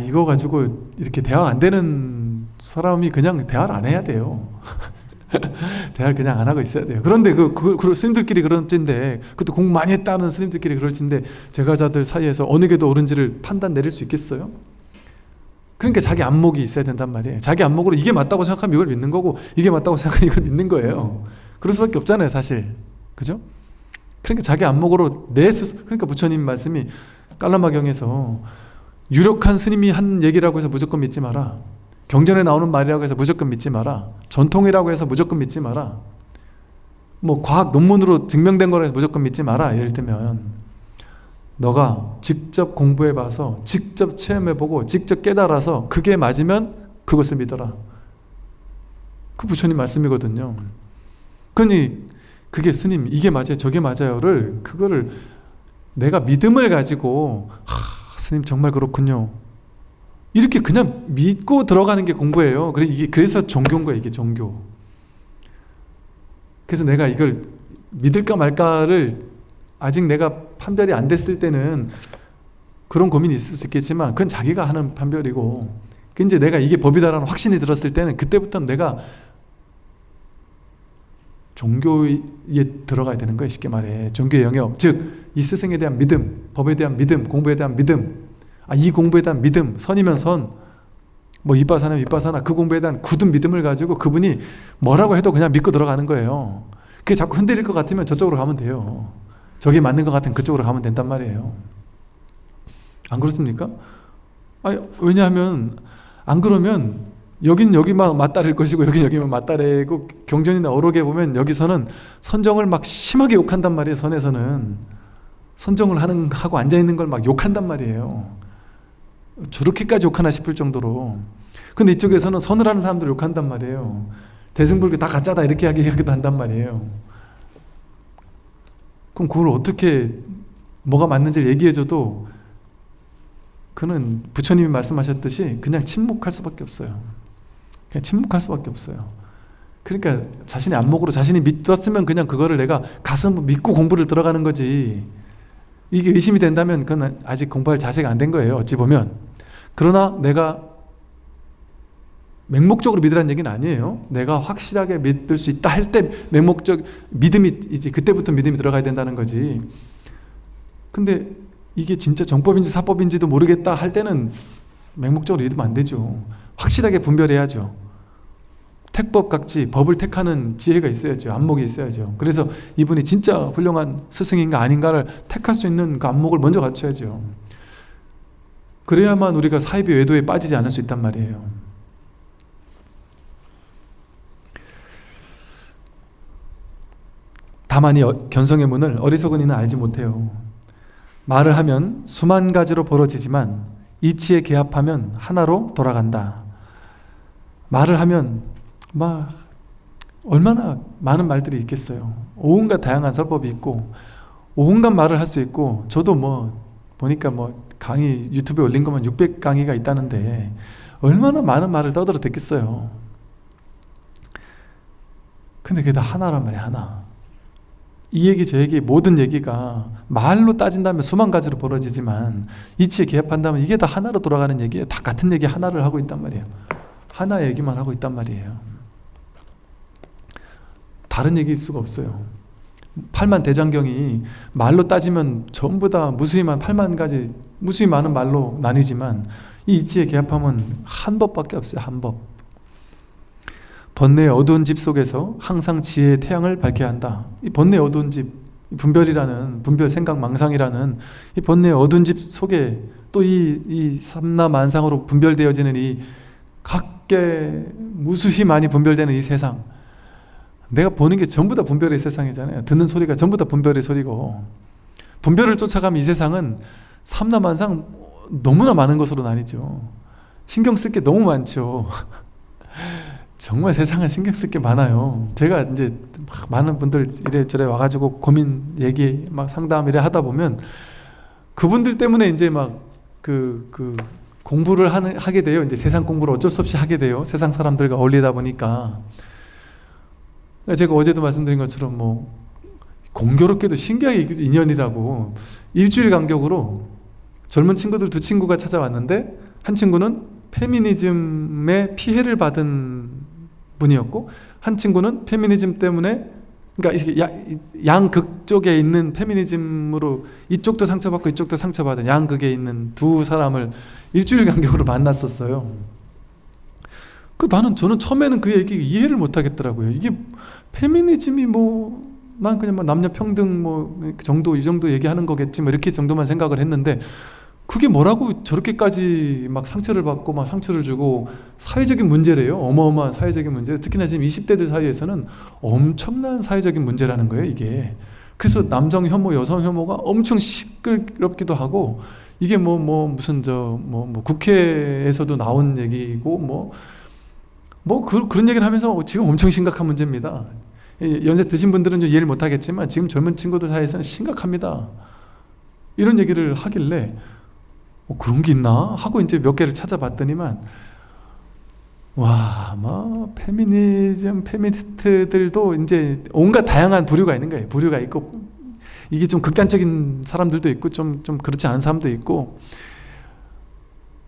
이거 가지고 이렇게 대화가 안 되는 사람이 그냥 대화를 안 해야 돼요. 대화를 그냥 안 하고 있어야 돼요. 그런데 스님들끼리 그런 찐데, 그것도 공부 많이 했다는 스님들끼리 그럴 찐데 제가자들 사이에서 어느 게 더 옳은지를 판단 내릴 수 있겠어요? 그러니까 자기 안목이 있어야 된단 말이에요. 자기 안목으로 이게 맞다고 생각하면 이걸 믿는 거고, 이게 맞다고 생각하면 이걸 믿는 거예요. 그럴 수밖에 없잖아요, 사실. 그죠? 그러니까 자기 안목으로 그러니까 부처님 말씀이 깔라마경에서 유력한 스님이 한 얘기라고 해서 무조건 믿지 마라. 경전에 나오는 말이라고 해서 무조건 믿지 마라. 전통이라고 해서 무조건 믿지 마라. 뭐 과학 논문으로 증명된 거라 해서 무조건 믿지 마라. 예를 들면 너가 직접 공부해봐서 직접 체험해보고 직접 깨달아서 그게 맞으면 그것을 믿어라. 그 부처님 말씀이거든요. 그러니 그게 스님 이게 맞아요 저게 맞아요를 그거를 내가 믿음을 가지고 스님 정말 그렇군요 이렇게 그냥 믿고 들어가는 게 공부예요. 그래서 종교인 거예요. 이게 종교. 그래서 내가 이걸 믿을까 말까를 아직 내가 판별이 안 됐을 때는 그런 고민이 있을 수 있겠지만 그건 자기가 하는 판별이고, 이제 내가 이게 법이다라는 확신이 들었을 때는 그때부터는 내가 종교에 들어가야 되는 거예요. 쉽게 말해 종교의 영역, 즉 이 스승에 대한 믿음, 법에 대한 믿음, 공부에 대한 믿음, 이 공부에 대한 믿음, 선이면 선, 뭐 이빠사나 윗빠사나 그 공부에 대한 굳은 믿음을 가지고 그분이 뭐라고 해도 그냥 믿고 들어가는 거예요. 그게 자꾸 흔들릴 것 같으면 저쪽으로 가면 돼요. 저게 맞는 것 같으면 그쪽으로 가면 된단 말이에요. 안 그렇습니까? 왜냐하면 안 그러면 여긴 여기만 맞다릴 것이고 여긴 여기만 맞다리고, 경전이나 어록에 보면 여기서는 선정을 막 심하게 욕한단 말이에요. 선에서는 선정을 하고 앉아있는 걸 막 욕한단 말이에요. 저렇게까지 욕하나 싶을 정도로. 근데 이쪽에서는 선을 하는 사람들 욕한단 말이에요. 대승불교 다 가짜다 이렇게 하기도 한단 말이에요. 그럼 그걸 어떻게 뭐가 맞는지를 얘기해줘도 그는 부처님이 말씀하셨듯이 그냥 침묵할 수밖에 없어요. 그냥 침묵할 수밖에 없어요. 그러니까 자신의 안목으로 자신이 믿었으면 그냥 그거를 내가 가서 믿고 공부를 들어가는 거지. 이게 의심이 된다면 그건 아직 공부할 자세가 안 된 거예요. 어찌 보면. 그러나 내가 맹목적으로 믿으라는 얘기는 아니에요. 내가 확실하게 믿을 수 있다 할 때 맹목적 믿음이 이제 그때부터 믿음이 들어가야 된다는 거지. 근데 이게 진짜 정법인지 사법인지도 모르겠다 할 때는 맹목적으로 믿으면 안 되죠. 확실하게 분별해야죠. 택법각지, 법을 택하는 지혜가 있어야죠. 안목이 있어야죠. 그래서 이분이 진짜 훌륭한 스승인가 아닌가를 택할 수 있는 그 안목을 먼저 갖춰야죠. 그래야만 우리가 사이비 외도에 빠지지 않을 수 있단 말이에요. 다만 이 견성의 문을 어리석은 이는 알지 못해요. 말을 하면 수만 가지로 벌어지지만 이치에 개합하면 하나로 돌아간다. 말을 하면 얼마나 많은 말들이 있겠어요. 온갖 다양한 설법이 있고 온갖 말을 할 수 있고, 저도 보니까 강의 유튜브에 올린 거면 600강의가 있다는데 얼마나 많은 말을 떠들어 듣겠어요. 근데 그게 다 하나란 말이에요. 하나. 이 얘기 저 얘기 모든 얘기가 말로 따진다면 수만 가지로 벌어지지만 이치에 개합한다면 이게 다 하나로 돌아가는 얘기예요. 다 같은 얘기 하나를 하고 있단 말이에요. 하나 얘기만 하고 있단 말이에요. 다른 얘기일 수가 없어요. 8만 대장경이 말로 따지면 전부 다 무수히 많은 말로 나뉘지만 이 이치에 개합하면 한 법밖에 없어요. 한 법. 번뇌의 어두운 집 속에서 항상 지혜의 태양을 밝혀야 한다. 이 번뇌의 어두운 집, 분별 생각 망상이라는 이 번뇌의 어두운 집 속에 또 이 삼라만상으로 분별되어지는 이 각계 무수히 많이 분별되는 이 세상, 내가 보는 게 전부 다 분별의 세상이잖아요. 듣는 소리가 전부 다 분별의 소리고, 분별을 쫓아가면 이 세상은 삼라만상 너무나 많은 것으로 나뉘죠. 신경 쓸 게 너무 많죠. 정말 세상에 신경 쓸 게 많아요. 제가 이제 많은 분들 이래저래 와가지고 고민 얘기 상담 이래 하다 보면 그분들 때문에 이제 공부를 하게 돼요. 이제 세상 공부를 어쩔 수 없이 하게 돼요. 세상 사람들과 어울리다 보니까. 제가 어제도 말씀드린 것처럼 공교롭게도 신기하게 인연이라고 일주일 간격으로 젊은 친구들 두 친구가 찾아왔는데, 한 친구는 페미니즘의 피해를 받은 분이었고 한 친구는 페미니즘 때문에, 그러니까 양극 쪽에 있는 페미니즘으로 이쪽도 상처받고 이쪽도 상처받은 양극에 있는 두 사람을 일주일 간격으로 만났었어요. 저는 처음에는 그 얘기 이해를 못 하겠더라고요. 이게 페미니즘이 난 그냥 남녀 평등 정도, 이 정도 얘기하는 거겠지, 이렇게 정도만 생각을 했는데, 그게 뭐라고 저렇게까지 막 상처를 받고 막 상처를 주고 사회적인 문제래요. 어마어마한 사회적인 문제. 특히나 지금 20대들 사이에서는 엄청난 사회적인 문제라는 거예요, 이게. 그래서 남성 혐오, 여성 혐오가 엄청 시끄럽기도 하고, 이게 무슨 국회에서도 나온 얘기고 그런 얘기를 하면서 지금 엄청 심각한 문제입니다. 연세 드신 분들은 좀 이해를 못 하겠지만 지금 젊은 친구들 사이에서는 심각합니다. 이런 얘기를 하길래 그런 게 있나? 하고 이제 몇 개를 찾아봤더니만, 페미니즘, 페미니스트들도 이제 온갖 다양한 부류가 있는 거예요. 부류가 있고, 이게 좀 극단적인 사람들도 있고, 좀 그렇지 않은 사람도 있고,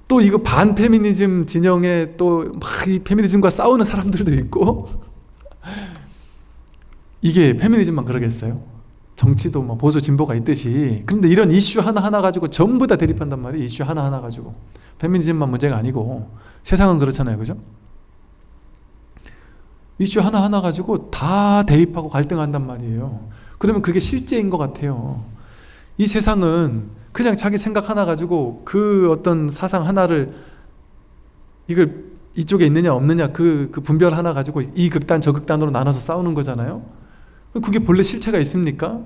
또 이거 반페미니즘 진영에 또 막 이 페미니즘과 싸우는 사람들도 있고, 이게 페미니즘만 그러겠어요? 정치도 보수 진보가 있듯이. 그런데 이런 이슈 하나하나 가지고 전부 다 대립한단 말이에요. 이슈 하나하나 가지고. 페미니즘만 문제가 아니고 세상은 그렇잖아요, 그죠? 이슈 하나하나 가지고 다 대립하고 갈등한단 말이에요. 그러면 그게 실제인 것 같아요. 이 세상은 그냥 자기 생각 하나 가지고 그 어떤 사상 하나를, 이걸 이쪽에 있느냐 없느냐 그 분별 하나 가지고 이 극단 저 극단으로 나눠서 싸우는 거잖아요. 그게 본래 실체가 있습니까?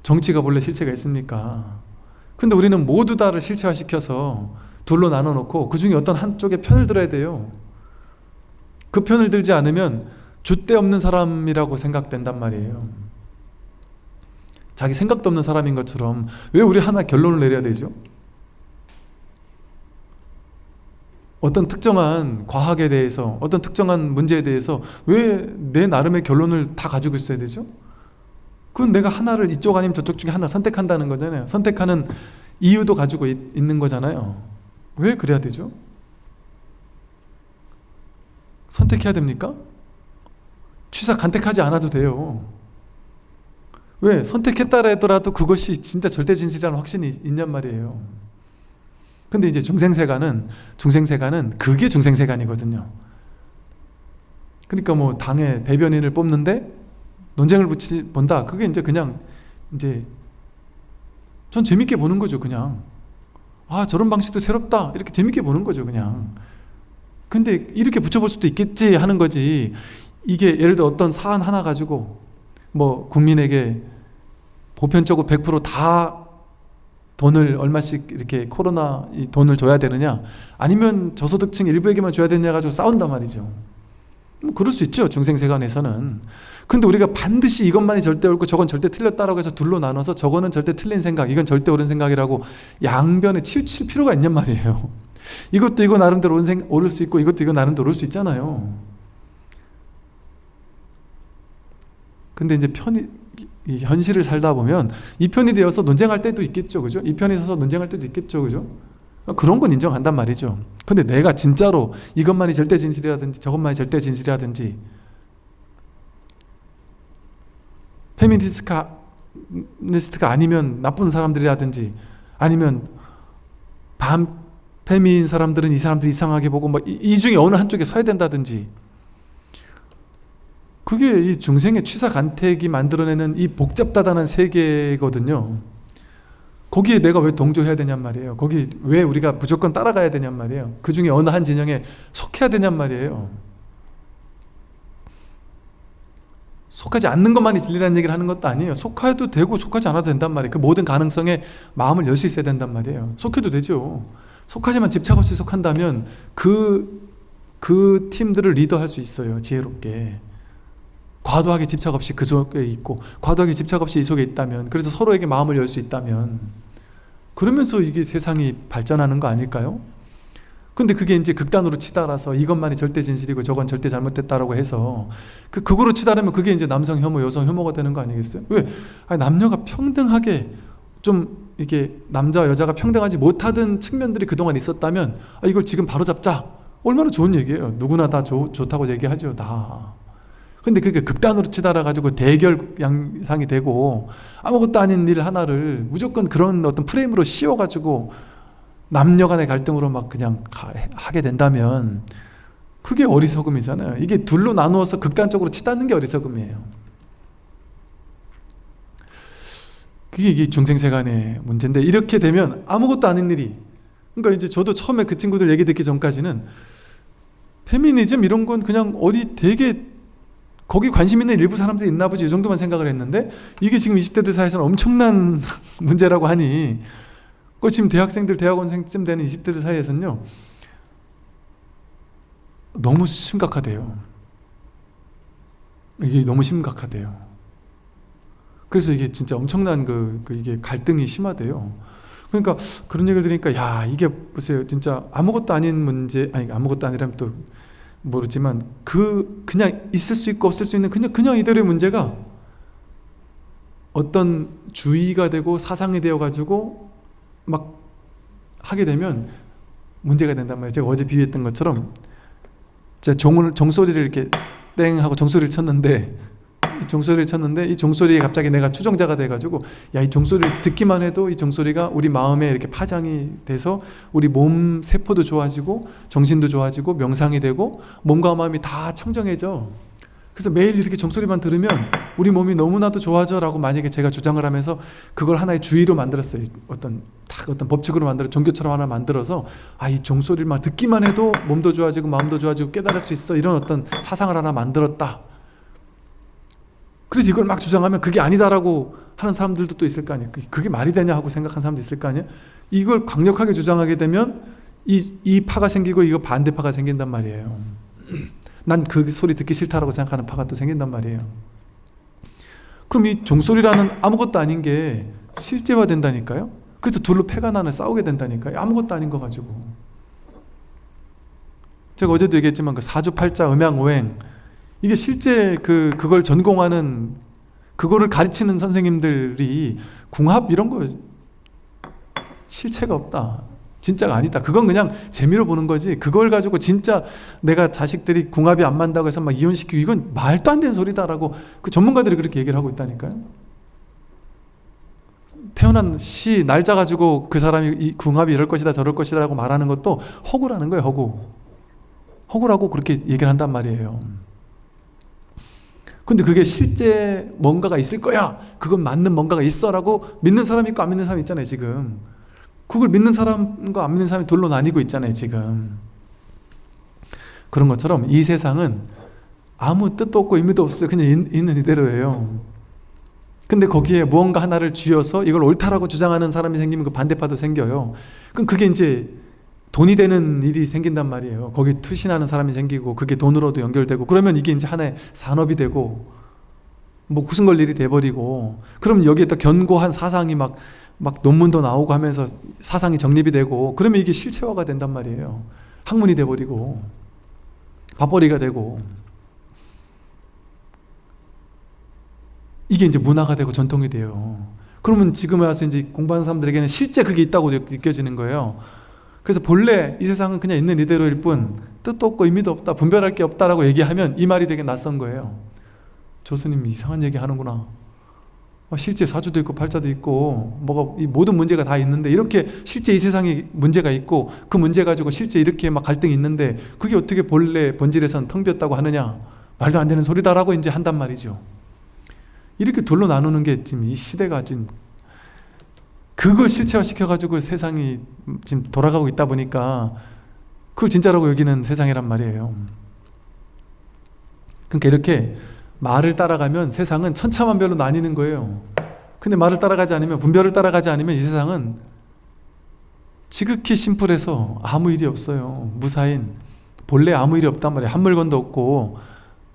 정치가 본래 실체가 있습니까? 근데 우리는 모두 다를 실체화시켜서 둘로 나눠놓고 그 중에 어떤 한쪽의 편을 들어야 돼요. 그 편을 들지 않으면 줏대 없는 사람이라고 생각된단 말이에요. 자기 생각도 없는 사람인 것처럼 왜 우리 하나 결론을 내려야 되죠? 어떤 특정한 과학에 대해서, 어떤 특정한 문제에 대해서 왜 내 나름의 결론을 다 가지고 있어야 되죠? 그건 내가 하나를 이쪽 아니면 저쪽 중에 하나 선택한다는 거잖아요. 선택하는 이유도 가지고 있는 거잖아요. 왜 그래야 되죠? 선택해야 됩니까? 취사 간택하지 않아도 돼요. 왜? 선택했다 하더라도 그것이 진짜 절대 진실이라는 확신이 있냔 말이에요. 근데 이제 중생세간은 그게 중생세간이거든요. 그러니까 당의 대변인을 뽑는데 논쟁을 본다. 그게 이제 그냥 전 재밌게 보는 거죠, 그냥. 저런 방식도 새롭다. 이렇게 재밌게 보는 거죠, 그냥. 근데 이렇게 붙여볼 수도 있겠지 하는 거지. 이게 예를 들어 어떤 사안 하나 가지고 국민에게 보편적으로 100% 돈을 얼마씩 이렇게 코로나 이 돈을 줘야 되느냐, 아니면 저소득층 일부에게만 줘야 되느냐 가지고 싸운단 말이죠. 그럴 수 있죠, 중생세간에서는. 근데 우리가 반드시 이것만이 절대 옳고 저건 절대 틀렸다라고 해서 둘로 나눠서 저거는 절대 틀린 생각, 이건 절대 옳은 생각이라고 양변에 치우칠 필요가 있냔 말이에요. 이것도 이거 나름대로 옳을 수 있고 이것도 이거 나름대로 옳을 수 있잖아요. 근데 이제 이 현실을 살다 보면 이 편이 되어서 논쟁할 때도 있겠죠, 그죠? 이 편이 서서 논쟁할 때도 있겠죠, 그죠? 그런 건 인정한단 말이죠. 근데 내가 진짜로 이것만이 절대 진실이라든지 저것만이 절대 진실이라든지, 페미니스트가 아니면 나쁜 사람들이라든지, 아니면 반페미인 사람들은 이 사람들이 이상하게 보고 이 중에 어느 한쪽에 서야 된다든지, 그게 이 중생의 취사간택이 만들어내는 이 복잡다단한 세계거든요. 거기에 내가 왜 동조해야 되냔 말이에요. 거기 왜 우리가 무조건 따라가야 되냔 말이에요. 그 중에 어느 한 진영에 속해야 되냔 말이에요. 속하지 않는 것만이 진리라는 얘기를 하는 것도 아니에요. 속해도 되고 속하지 않아도 된단 말이에요. 그 모든 가능성에 마음을 열 수 있어야 된단 말이에요. 속해도 되죠. 속하지만 집착 없이 속한다면 그 팀들을 리더할 수 있어요, 지혜롭게. 과도하게 집착 없이 그 속에 있고, 과도하게 집착 없이 이 속에 있다면, 그래서 서로에게 마음을 열 수 있다면, 그러면서 이게 세상이 발전하는 거 아닐까요? 근데 그게 이제 극단으로 치달아서 이것만이 절대 진실이고 저건 절대 잘못됐다라고 해서 그거로 치달으면 그게 이제 남성 혐오, 여성 혐오가 되는 거 아니겠어요? 왜? 남녀가 평등하게 좀 이게 남자와 여자가 평등하지 못하던 측면들이 그동안 있었다면 이걸 지금 바로 잡자. 얼마나 좋은 얘기예요. 누구나 다 좋다고 얘기하죠. 다. 근데 그게 극단으로 치달아 가지고 대결 양상이 되고 아무것도 아닌 일 하나를 무조건 그런 어떤 프레임으로 씌워 가지고 남녀 간의 갈등으로 막 그냥 하게 된다면 그게 어리석음이잖아요. 이게 둘로 나누어서 극단적으로 치닫는 게 어리석음이에요. 그게 이게 중생세간의 문제인데, 이렇게 되면 아무것도 아닌 일이, 그러니까 이제 저도 처음에 그 친구들 얘기 듣기 전까지는 페미니즘 이런 건 그냥 어디 되게 거기 관심 있는 일부 사람들이 있나 보지 이 정도만 생각을 했는데, 이게 지금 20대들 사이에서는 엄청난 문제라고 하니, 그 지금 대학생들, 대학원생쯤 되는 20대들 사이에서는요 너무 심각하대요. 이게 너무 심각하대요. 그래서 이게 진짜 엄청난 이게 갈등이 심하대요. 그러니까 그런 얘기를 들으니까, 야, 이게 보세요. 진짜 아무것도 아닌 문제, 아니 아무것도 아니라면 또 모르지만 그냥 있을 수 있고 없을 수 있는 그냥 이대로의 문제가 어떤 주의가 되고 사상이 되어 가지고 막 하게 되면 문제가 된단 말이에요. 제가 어제 비유했던 것처럼 제가 종소리를 이렇게 땡 하고 종소리를 쳤는데, 이 종소리에 갑자기 내가 추종자가 돼가지고, 야, 이 종소리를 듣기만 해도 이 종소리가 우리 마음에 이렇게 파장이 돼서 우리 몸 세포도 좋아지고 정신도 좋아지고 명상이 되고 몸과 마음이 다 청정해져. 그래서 매일 이렇게 종소리만 들으면 우리 몸이 너무나도 좋아져 라고 만약에 제가 주장을 하면서 그걸 하나의 주의로 만들었어요. 어떤 법칙으로 만들어 종교처럼 하나 만들어서, 아, 이 종소리를 듣기만 해도 몸도 좋아지고 마음도 좋아지고 깨달을 수 있어, 이런 어떤 사상을 하나 만들었다. 그래서 이걸 막 주장하면 그게 아니다라고 하는 사람들도 또 있을 거 아니에요. 그게 말이 되냐 하고 생각하는 사람도 있을 거 아니에요. 이걸 강력하게 주장하게 되면 이 파가 생기고 이거 반대파가 생긴단 말이에요. 난 그 소리 듣기 싫다라고 생각하는 파가 또 생긴단 말이에요. 그럼 이 종소리라는 아무것도 아닌 게 실제화된다니까요. 그래서 둘로 패가 나는, 싸우게 된다니까요. 아무것도 아닌 거 가지고. 제가 어제도 얘기했지만 그 사주팔자, 음양오행, 이게 실제 그걸 전공하는, 그거를 가르치는 선생님들이 궁합 이런 거 실체가 없다, 진짜가 아니다, 그건 그냥 재미로 보는 거지, 그걸 가지고 진짜 내가 자식들이 궁합이 안 맞다고 해서 막 이혼시키고, 이건 말도 안 되는 소리다라고 그 전문가들이 그렇게 얘기를 하고 있다니까요. 태어난 시 날짜 가지고 그 사람이 이 궁합이 이럴 것이다 저럴 것이라고 말하는 것도 허구라는 거예요. 허구라고 그렇게 얘기를 한단 말이에요. 근데 그게 실제 뭔가가 있을 거야, 그건 맞는 뭔가가 있어라고 믿는 사람이 있고 안 믿는 사람이 있잖아요. 지금 그걸 믿는 사람과 안 믿는 사람이 둘로 나뉘고 있잖아요. 지금 그런 것처럼 이 세상은 아무 뜻도 없고 의미도 없어요. 그냥 있는 이대로예요. 근데 거기에 무언가 하나를 쥐어서 이걸 옳다라고 주장하는 사람이 생기면 그 반대파도 생겨요. 그럼 그게 이제 돈이 되는 일이 생긴단 말이에요. 거기 투신하는 사람이 생기고 그게 돈으로도 연결되고, 그러면 이게 이제 하나의 산업이 되고 뭐 무슨 걸 일이 돼버리고, 그럼 여기에 또 견고한 사상이 막 논문도 나오고 하면서 사상이 정립이 되고, 그러면 이게 실체화가 된단 말이에요. 학문이 돼버리고 밥벌이가 되고, 이게 이제 문화가 되고 전통이 돼요. 그러면 지금 와서 이제 공부하는 사람들에게는 실제 그게 있다고 느껴지는 거예요. 그래서 본래 이 세상은 그냥 있는 이대로일 뿐 뜻도 없고 의미도 없다, 분별할 게 없다라고 얘기하면 이 말이 되게 낯선 거예요. 조스님 이상한 얘기 하는구나. 실제 사주도 있고 팔자도 있고 뭐가 이 모든 문제가 다 있는데, 이렇게 실제 이 세상에 문제가 있고 그 문제 가지고 실제 이렇게 막 갈등이 있는데 그게 어떻게 본래 본질에선 텅 비었다고 하느냐, 말도 안 되는 소리다라고 이제 한단 말이죠. 이렇게 둘로 나누는 게 지금 이 시대가 지금 그걸 실체화 시켜가지고 세상이 지금 돌아가고 있다 보니까 그걸 진짜라고 여기는 세상이란 말이에요. 그러니까 이렇게 말을 따라가면 세상은 천차만별로 나뉘는 거예요. 근데 말을 따라가지 않으면, 분별을 따라가지 않으면 이 세상은 지극히 심플해서 아무 일이 없어요. 무사인, 본래 아무 일이 없단 말이에요. 한 물건도 없고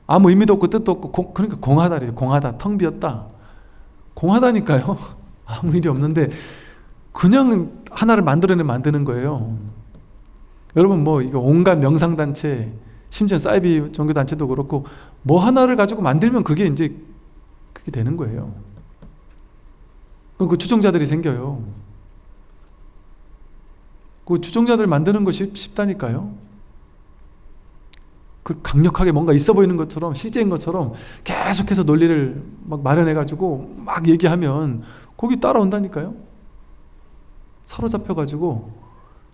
아무 의미도 없고 뜻도 없고 그러니까 공하다래요. 공하다, 텅 비었다. 공하다니까요. 아무 일이 없는데 그냥 하나를 만드는 거예요. 여러분 뭐 이거 온갖 명상단체, 심지어 사이비 종교단체도 그렇고 뭐 하나를 가지고 만들면 그게 이제 그게 되는 거예요. 그럼 그 추종자들이 생겨요. 그 추종자들 만드는 것이 쉽다니까요. 그 강력하게 뭔가 있어 보이는 것처럼 실제인 것처럼 계속해서 논리를 막 마련해가지고 막 얘기하면 거기 따라온다니까요. 사로잡혀가지고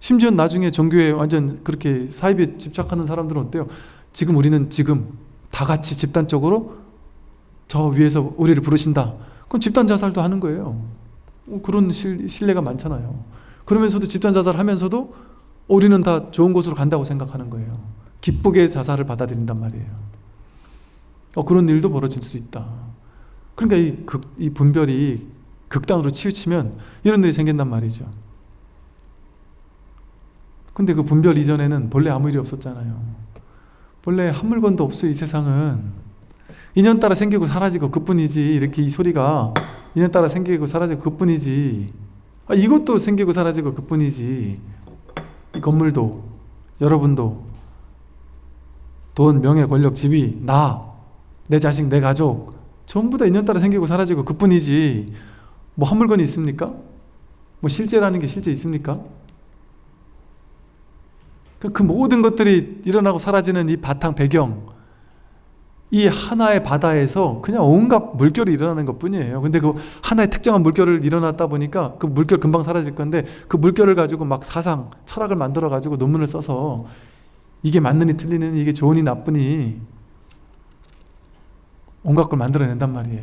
심지어 나중에 종교에 완전 그렇게 사입에 집착하는 사람들은 어때요? 지금 우리는 지금 다 같이 집단적으로 저 위에서 우리를 부르신다. 그건 집단 자살도 하는 거예요. 그런 신뢰가 많잖아요. 그러면서도 집단 자살하면서도 우리는 다 좋은 곳으로 간다고 생각하는 거예요. 기쁘게 자살을 받아들인단 말이에요. 그런 일도 벌어질 수 있다. 그러니까 이 분별이 극단으로 치우치면 이런 일이 생긴단 말이죠. 근데 그 분별 이전에는 본래 아무 일이 없었잖아요. 본래 한 물건도 없어요. 이 세상은 인연따라 생기고 사라지고 그뿐이지. 이렇게 이 소리가 인연따라 생기고 사라지고 그뿐이지. 이것도 생기고 사라지고 그뿐이지. 이 건물도, 여러분도, 돈, 명예, 권력, 지위, 나, 내 자식, 내 가족 전부 다 인연따라 생기고 사라지고 그뿐이지. 뭐 한 물건이 있습니까? 뭐 실제라는 게 실제 있습니까? 그 모든 것들이 일어나고 사라지는 이 바탕 배경, 이 하나의 바다에서 그냥 온갖 물결이 일어나는 것 뿐이에요. 근데 그 하나의 특정한 물결을 일어났다 보니까 그 물결 금방 사라질 건데 그 물결을 가지고 막 사상, 철학을 만들어 가지고 논문을 써서 이게 맞느니 틀리느니 이게 좋으니 나쁘니 온갖 걸 만들어낸단 말이에요.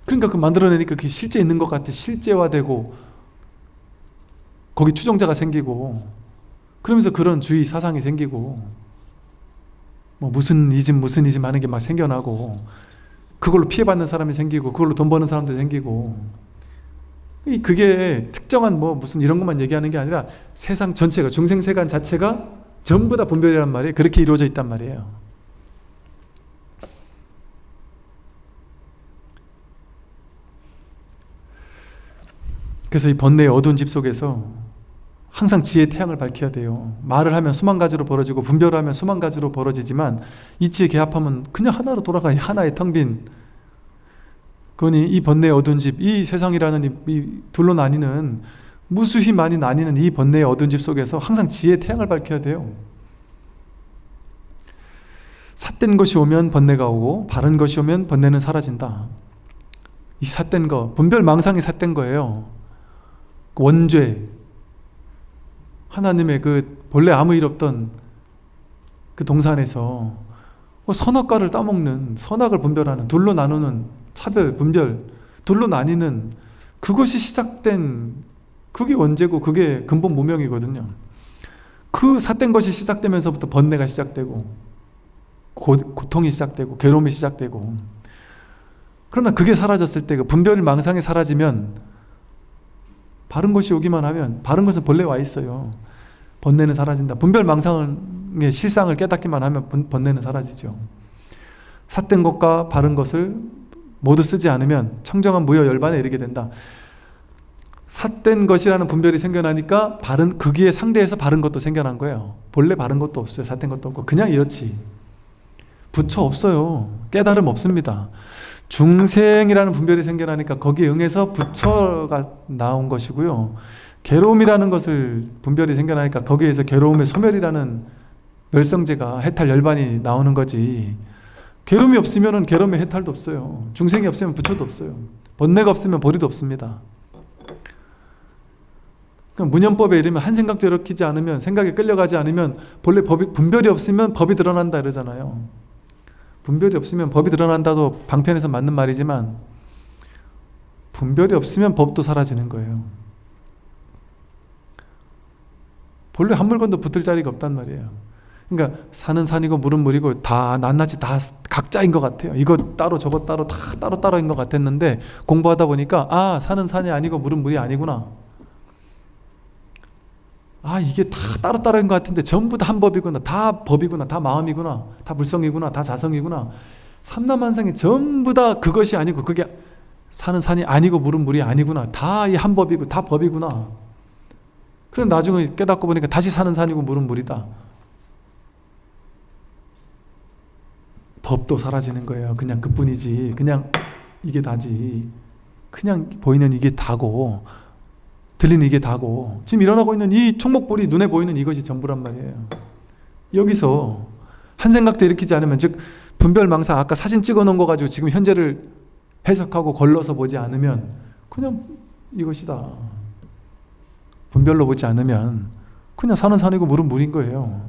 그러니까 그 만들어내니까 그게 실제 있는 것 같아. 실제화되고 거기 추종자가 생기고 그러면서 그런 주의 사상이 생기고 뭐 무슨 이즘 하는 게 막 생겨나고 그걸로 피해받는 사람이 생기고 그걸로 돈 버는 사람도 생기고 그게 특정한 뭐 무슨 이런 것만 얘기하는 게 아니라 세상 전체가 중생세간 자체가 전부 다 분별이란 말이에요. 그렇게 이루어져 있단 말이에요. 그래서 이 번뇌의 어두운 집 속에서 항상 지혜의 태양을 밝혀야 돼요. 말을 하면 수만 가지로 벌어지고 분별을 하면 수만 가지로 벌어지지만 이치에 개합하면 그냥 하나로 돌아가요. 하나의 텅 빈. 그러니 이 번뇌의 어두운 집, 이 세상이라는 이 둘로 나뉘는 무수히 많이 나뉘는 이 번뇌의 어두운 집 속에서 항상 지혜의 태양을 밝혀야 돼요. 삿된 것이 오면 번뇌가 오고 바른 것이 오면 번뇌는 사라진다. 이 삿된 거, 분별망상이 삿된 거예요. 원죄, 하나님의 그 본래 아무 일 없던 그 동산에서 선악과를 따먹는, 선악을 분별하는, 둘로 나누는 차별, 분별, 둘로 나뉘는 그것이 시작된, 그게 원죄고 그게 근본 무명이거든요. 그 삿된 것이 시작되면서부터 번뇌가 시작되고 고통이 시작되고 괴로움이 시작되고, 그러나 그게 사라졌을 때 그 분별 망상이 사라지면 바른 것이 오기만 하면, 바른 것은 본래 와 있어요. 번뇌는 사라진다. 분별 망상의 실상을 깨닫기만 하면 번뇌는 사라지죠. 삿된 것과 바른 것을 모두 쓰지 않으면 청정한 무여 열반에 이르게 된다. 삿된 것이라는 분별이 생겨나니까 거기에 상대해서 바른 것도 생겨난 거예요. 본래 바른 것도 없어요. 삿된 것도 없고 그냥 이렇지. 부처 없어요. 깨달음 없습니다. 중생이라는 분별이 생겨나니까 거기에 응해서 부처가 나온 것이고요. 괴로움이라는 것을 분별이 생겨나니까 거기에서 괴로움의 소멸이라는 멸성제가 해탈 열반이 나오는 거지. 괴로움이 없으면 괴로움의 해탈도 없어요. 중생이 없으면 부처도 없어요. 번뇌가 없으면 보리도 없습니다. 그러니까 문현법에 이르면 한 생각도 일으키지 않으면, 생각에 끌려가지 않으면 본래 분별이 없으면 법이 드러난다 이러잖아요. 분별이 없으면 법이 드러난다도 방편에서 맞는 말이지만 분별이 없으면 법도 사라지는 거예요. 본래 한 물건도 붙을 자리가 없단 말이에요. 그러니까 산은 산이고 물은 물이고 다 낱낱이 다 각자인 것 같아요. 이거 따로 저거 따로 다 따로따로인 것 같았는데 공부하다 보니까 산은 산이 아니고 물은 물이 아니구나. 이게 다 따로따로인 것 같은데 전부 다 한 법이구나. 다 법이구나. 다 마음이구나. 다 불성이구나. 다 자성이구나. 삼라만상이 전부 다 그것이 아니고, 그게 산은 산이 아니고 물은 물이 아니구나. 다 이 한 법이고 다 법이구나. 그럼 나중에 깨닫고 보니까 다시 산은 산이고 물은 물이다. 법도 사라지는 거예요. 그냥 그뿐이지. 그냥 이게 다지. 그냥 보이는 이게 다고, 들리는 이게 다고, 지금 일어나고 있는 이 총목불이 눈에 보이는 이것이 전부란 말이에요. 여기서 한 생각도 일으키지 않으면, 즉 분별망상, 아까 사진 찍어 놓은 거 가지고 지금 현재를 해석하고 걸러서 보지 않으면 그냥 이것이다. 분별로 보지 않으면 그냥 산은 산이고 물은 물인 거예요.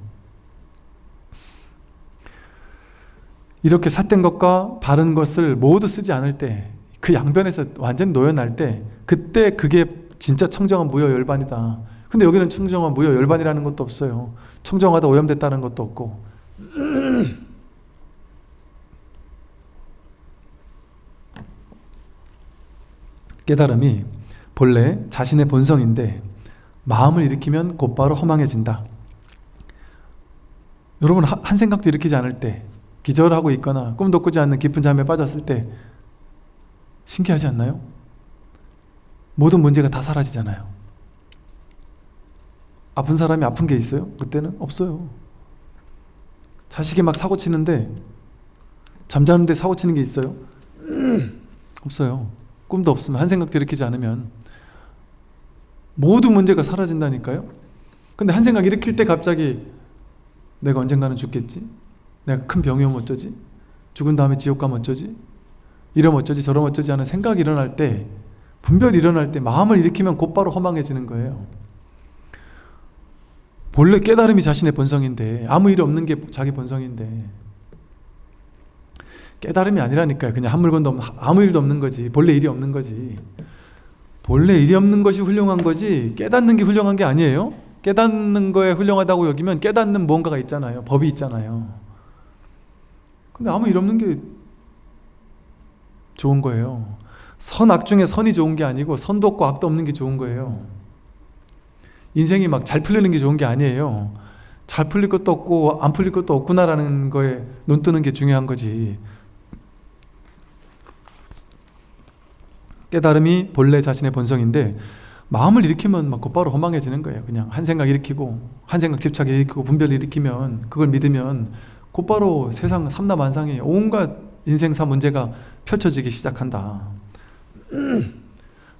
이렇게 삿된 것과 바른 것을 모두 쓰지 않을 때, 그 양변에서 완전히 놓여날 때, 그때 그게 진짜 청정한 무여열반이다. 근데 여기는 청정한 무여열반이라는 것도 없어요. 청정하다 오염됐다는 것도 없고. 깨달음이 본래 자신의 본성인데 마음을 일으키면 곧바로 허망해진다. 여러분, 한 생각도 일으키지 않을 때, 기절하고 있거나 꿈도 꾸지 않는 깊은 잠에 빠졌을 때 신기하지 않나요? 모든 문제가 다 사라지잖아요. 아픈 사람이 아픈 게 있어요? 그때는 없어요. 자식이 막 사고 치는데 잠자는데 사고 치는 게 있어요? 없어요. 꿈도 없으면, 한 생각도 일으키지 않으면 모든 문제가 사라진다니까요. 근데 한 생각 일으킬 때 갑자기 내가 언젠가는 죽겠지? 내가 큰 병이 오면 어쩌지? 죽은 다음에 지옥 가면 어쩌지? 이러면 어쩌지 저러면 어쩌지 하는 생각이 일어날 때, 분별이 일어날 때 마음을 일으키면 곧바로 허망해지는 거예요. 본래 깨달음이 자신의 본성인데, 아무 일이 없는 게 자기 본성인데, 깨달음이 아니라니까요. 그냥 한 물건도 없는, 아무 일도 없는 거지. 본래 일이 없는 거지. 본래 일이 없는 것이 훌륭한 거지 깨닫는 게 훌륭한 게 아니에요. 깨닫는 거에 훌륭하다고 여기면 깨닫는 무언가가 있잖아요. 법이 있잖아요. 근데 아무 일 없는 게 좋은 거예요. 선악 중에 선이 좋은 게 아니고 선도 없고 악도 없는 게 좋은 거예요. 인생이 막 잘 풀리는 게 좋은 게 아니에요. 잘 풀릴 것도 없고 안 풀릴 것도 없구나라는 거에 눈 뜨는 게 중요한 거지. 깨달음이 본래 자신의 본성인데 마음을 일으키면 막 곧바로 허망해지는 거예요. 그냥 한 생각 일으키고, 한 생각 집착 일으키고, 분별 일으키면, 그걸 믿으면 곧바로 세상 삼라만상에 온갖 인생사 문제가 펼쳐지기 시작한다.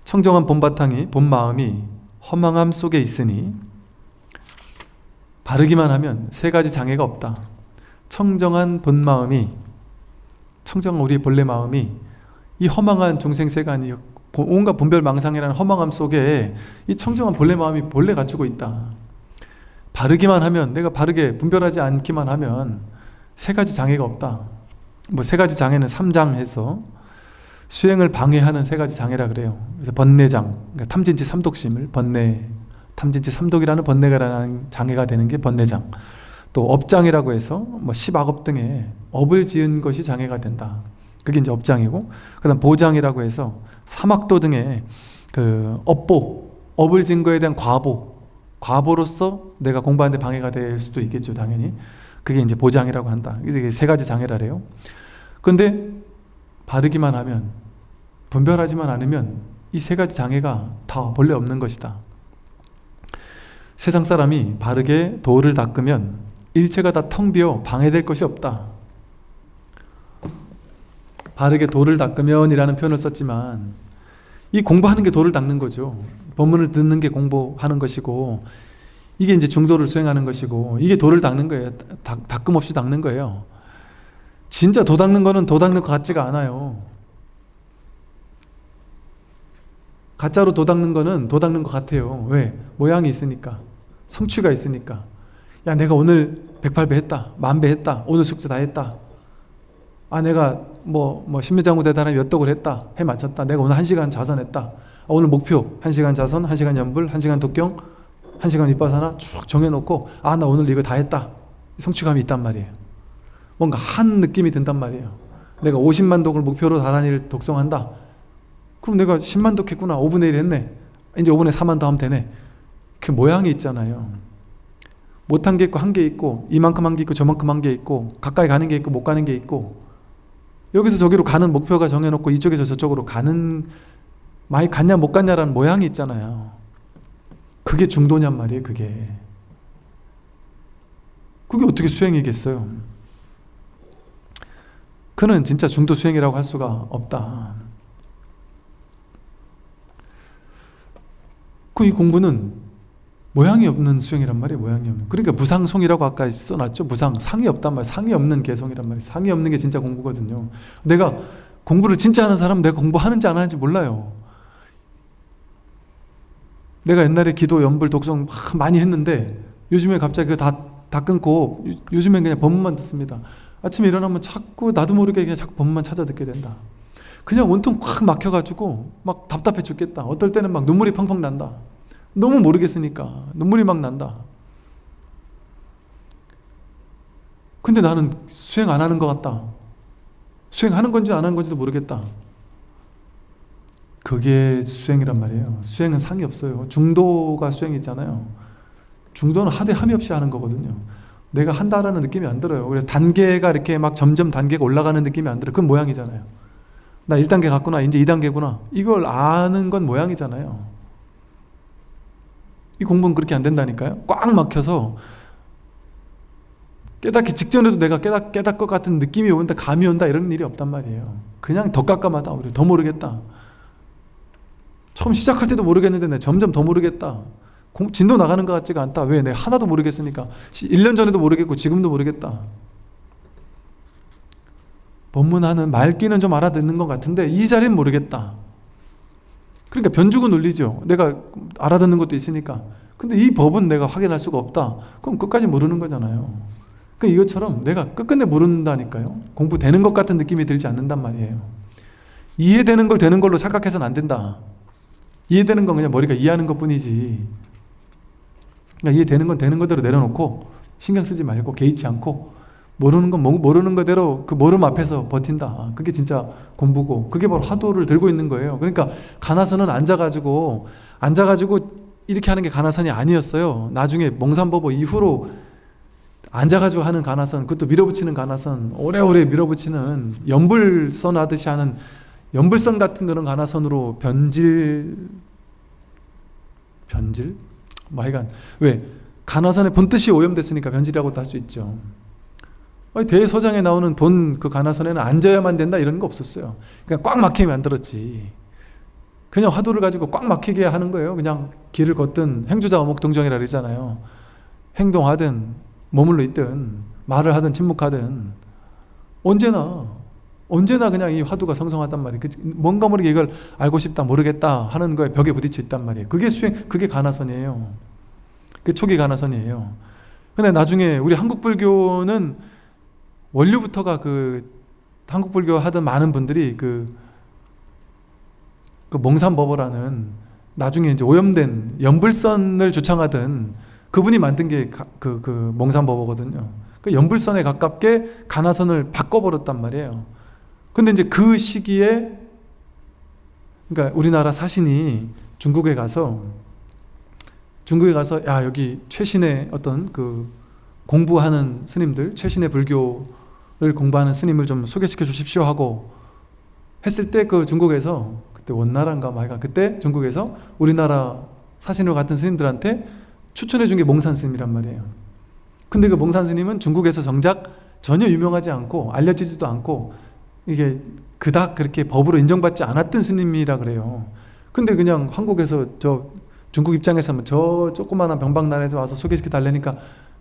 청정한 본바탕이, 본마음이 허망함 속에 있으니 바르기만 하면 세 가지 장애가 없다. 청정한 본마음이, 청정한 우리의 본래 마음이 이 허망한 중생세간이, 온갖 분별망상이라는 허망함 속에 이 청정한 본래 마음이 본래 갖추고 있다. 바르기만 하면, 내가 바르게 분별하지 않기만 하면 세 가지 장애가 없다. 뭐 세 가지 장애는 3장해서 수행을 방해하는 세 가지 장애라 그래요. 그래서 번뇌장, 그러니까 탐진치 삼독심을 번뇌, 탐진치 삼독이라는 번뇌가라는 장애가 되는 게 번뇌장. 또 업장이라고 해서 뭐 십악업 등의 업을 지은 것이 장애가 된다. 그게 이제 업장이고, 그다음 보장이라고 해서 삼악도 등의 그 업을 지은 거에 대한 과보로서 내가 공부하는데 방해가 될 수도 있겠죠, 당연히. 그게 이제 보장이라고 한다. 이게 세 가지 장애라래요. 근데 바르기만 하면, 분별하지만 않으면 이 세 가지 장애가 다 본래 없는 것이다. 세상 사람이 바르게 도를 닦으면 일체가 다 텅 비어 방해될 것이 없다. 바르게 도를 닦으면 이라는 표현을 썼지만, 이 공부하는 게 도를 닦는 거죠. 법문을 듣는 게 공부하는 것이고, 이게 이제 중도를 수행하는 것이고, 이게 도를 닦는 거예요. 닦음 없이 닦는 거예요. 진짜 도 닦는 거는 도 닦는 것 같지가 않아요. 가짜로 도 닦는 거는 도 닦는 것 같아요. 왜? 모양이 있으니까, 성취가 있으니까. 야, 내가 오늘 108배 했다, 10,000배 했다, 오늘 숙제 다 했다. 아, 내가 뭐 신묘장구 대단한 몇 독을 했다, 해 마쳤다. 내가 오늘 1시간 자선했다. 오늘 목표 1시간 자선, 1시간 연불, 1시간 독경, 1시간 윗바사나 쭉 정해놓고, 아, 나 오늘 이거 다 했다. 성취감이 있단 말이에요. 뭔가 한 느낌이 든단 말이에요. 내가 50만 독을 목표로 다단일 독성한다. 그럼 내가 10만 독 했구나. 5분의 1 했네. 이제 5분의 4만 더 하면 되네. 그 모양이 있잖아요. 못한 게 있고 한 게 있고, 이만큼 한 게 있고 저만큼 한 게 있고, 가까이 가는 게 있고 못 가는 게 있고, 여기서 저기로 가는 목표가 정해놓고 이쪽에서 저쪽으로 가는, 많이 갔냐 못 갔냐라는 모양이 있잖아요. 그게 중도냔 말이에요. 그게 어떻게 수행이겠어요? 그는 진짜 중도 수행이라고 할 수가 없다. 이 공부는 모양이 없는 수행이란 말이에요. 모양이 없는. 그러니까 무상송이라고 아까 써놨죠. 무상, 상이 없단 말이에요. 상이 없는 개송이란 말이에요. 상이 없는 게 진짜 공부거든요. 내가 공부를 진짜 하는 사람은 내가 공부하는지 안 하는지 몰라요. 내가 옛날에 기도, 연불, 독성 막 많이 했는데 요즘에 갑자기 그거 다 끊고 요즘엔 그냥 법문만 듣습니다. 아침에 일어나면 자꾸 나도 모르게 그냥 자꾸 법문만 찾아 듣게 된다. 그냥 온통 꽉 막혀가지고 막 답답해 죽겠다. 어떨 때는 막 눈물이 펑펑 난다. 너무 모르겠으니까 눈물이 막 난다. 근데 나는 수행 안 하는 것 같다. 수행하는 건지 안 하는 건지도 모르겠다. 그게 수행이란 말이에요. 수행은 상이 없어요. 중도가 수행이잖아요. 중도는 하되 함이 없이 하는 거거든요. 내가 한다라는 느낌이 안 들어요. 그래서 단계가 이렇게 막 점점 단계가 올라가는 느낌이 안 들어요. 그건 모양이잖아요. 나 1단계 갔구나. 이제 2단계구나. 이걸 아는 건 모양이잖아요. 이 공부는 그렇게 안 된다니까요. 꽉 막혀서 깨닫기 직전에도 내가 깨닫 것 같은 느낌이 온다, 감이 온다 이런 일이 없단 말이에요. 그냥 더 깜깜하다. 우리 더 모르겠다. 처음 시작할 때도 모르겠는데 내가 점점 더 모르겠다. 진도 나가는 것 같지가 않다. 왜? 내가 하나도 모르겠으니까. 1년 전에도 모르겠고 지금도 모르겠다. 법문하는 말귀는 좀 알아듣는 것 같은데 이 자리는 모르겠다. 그러니까 변주고 논리죠. 내가 알아듣는 것도 있으니까. 근데 이 법은 내가 확인할 수가 없다. 그럼 끝까지 모르는 거잖아요. 그러니까 이것처럼 내가 끝끝내 모른다니까요. 공부되는 것 같은 느낌이 들지 않는단 말이에요. 이해되는 걸 되는 걸로 착각해서는 안 된다. 이해되는 건 그냥 머리가 이해하는 것 뿐이지. 그러니까 이해되는 건 되는 거대로 내려놓고 신경 쓰지 말고 개의치 않고 모르는 건 모르는 거대로 그 모름 앞에서 버틴다. 그게 진짜 공부고 그게 바로 화두를 들고 있는 거예요. 그러니까 가나선은 앉아가지고 이렇게 하는 게 가나선이 아니었어요. 나중에 몽산법보 이후로 앉아가지고 하는 가나선, 그것도 밀어붙이는 가나선, 오래오래 밀어붙이는 연불선 하듯이 하는 연불선 같은 그런 가나선으로 변질? 뭐 하여간 왜? 가나선의 본뜻이 오염됐으니까 변질이라고도 할 수 있죠. 대서장에 나오는 본 그 가나선에는 앉아야만 된다 이런 거 없었어요. 그냥 꽉 막히게 만들었지. 그냥 화두를 가지고 꽉 막히게 하는 거예요. 그냥 길을 걷든 행주자 어목동정이라 그러잖아요. 행동하든 머물러 있든 말을 하든 침묵하든 언제나 그냥 이 화두가 성성하단 말이에요. 뭔가 모르게 이걸 알고 싶다 모르겠다 하는 거에 벽에 부딪혀 있단 말이에요. 그게 수행, 그게 가나선이에요. 그게 초기 가나선이에요. 근데 나중에 우리 한국 불교는 원류부터가 한국 불교 하던 많은 분들이 그 몽산법어라는 나중에 이제 오염된 연불선을 주창하던 그분이 만든 게 그 몽산법어거든요. 그 연불선에 가깝게 가나선을 바꿔버렸단 말이에요. 근데 이제 그 시기에 그러니까 우리나라 사신이 중국에 가서 야 여기 최신의 어떤 그 공부하는 스님들, 최신의 불교를 공부하는 스님을 좀 소개시켜 주십시오 하고 했을 때 그 중국에서 그때 원나라인가 말가 그때 중국에서 우리나라 사신으로 같은 스님들한테 추천해 준 게 몽산 스님이란 말이에요. 근데 그 몽산 스님은 중국에서 정작 전혀 유명하지 않고 알려지지도 않고 이게 그닥 그렇게 법으로 인정받지 않았던 스님이라 그래요. 근데 그냥 한국에서 저 중국 입장에서는 저 조그마한 병박나라에서 와서 소개시켜 달라니까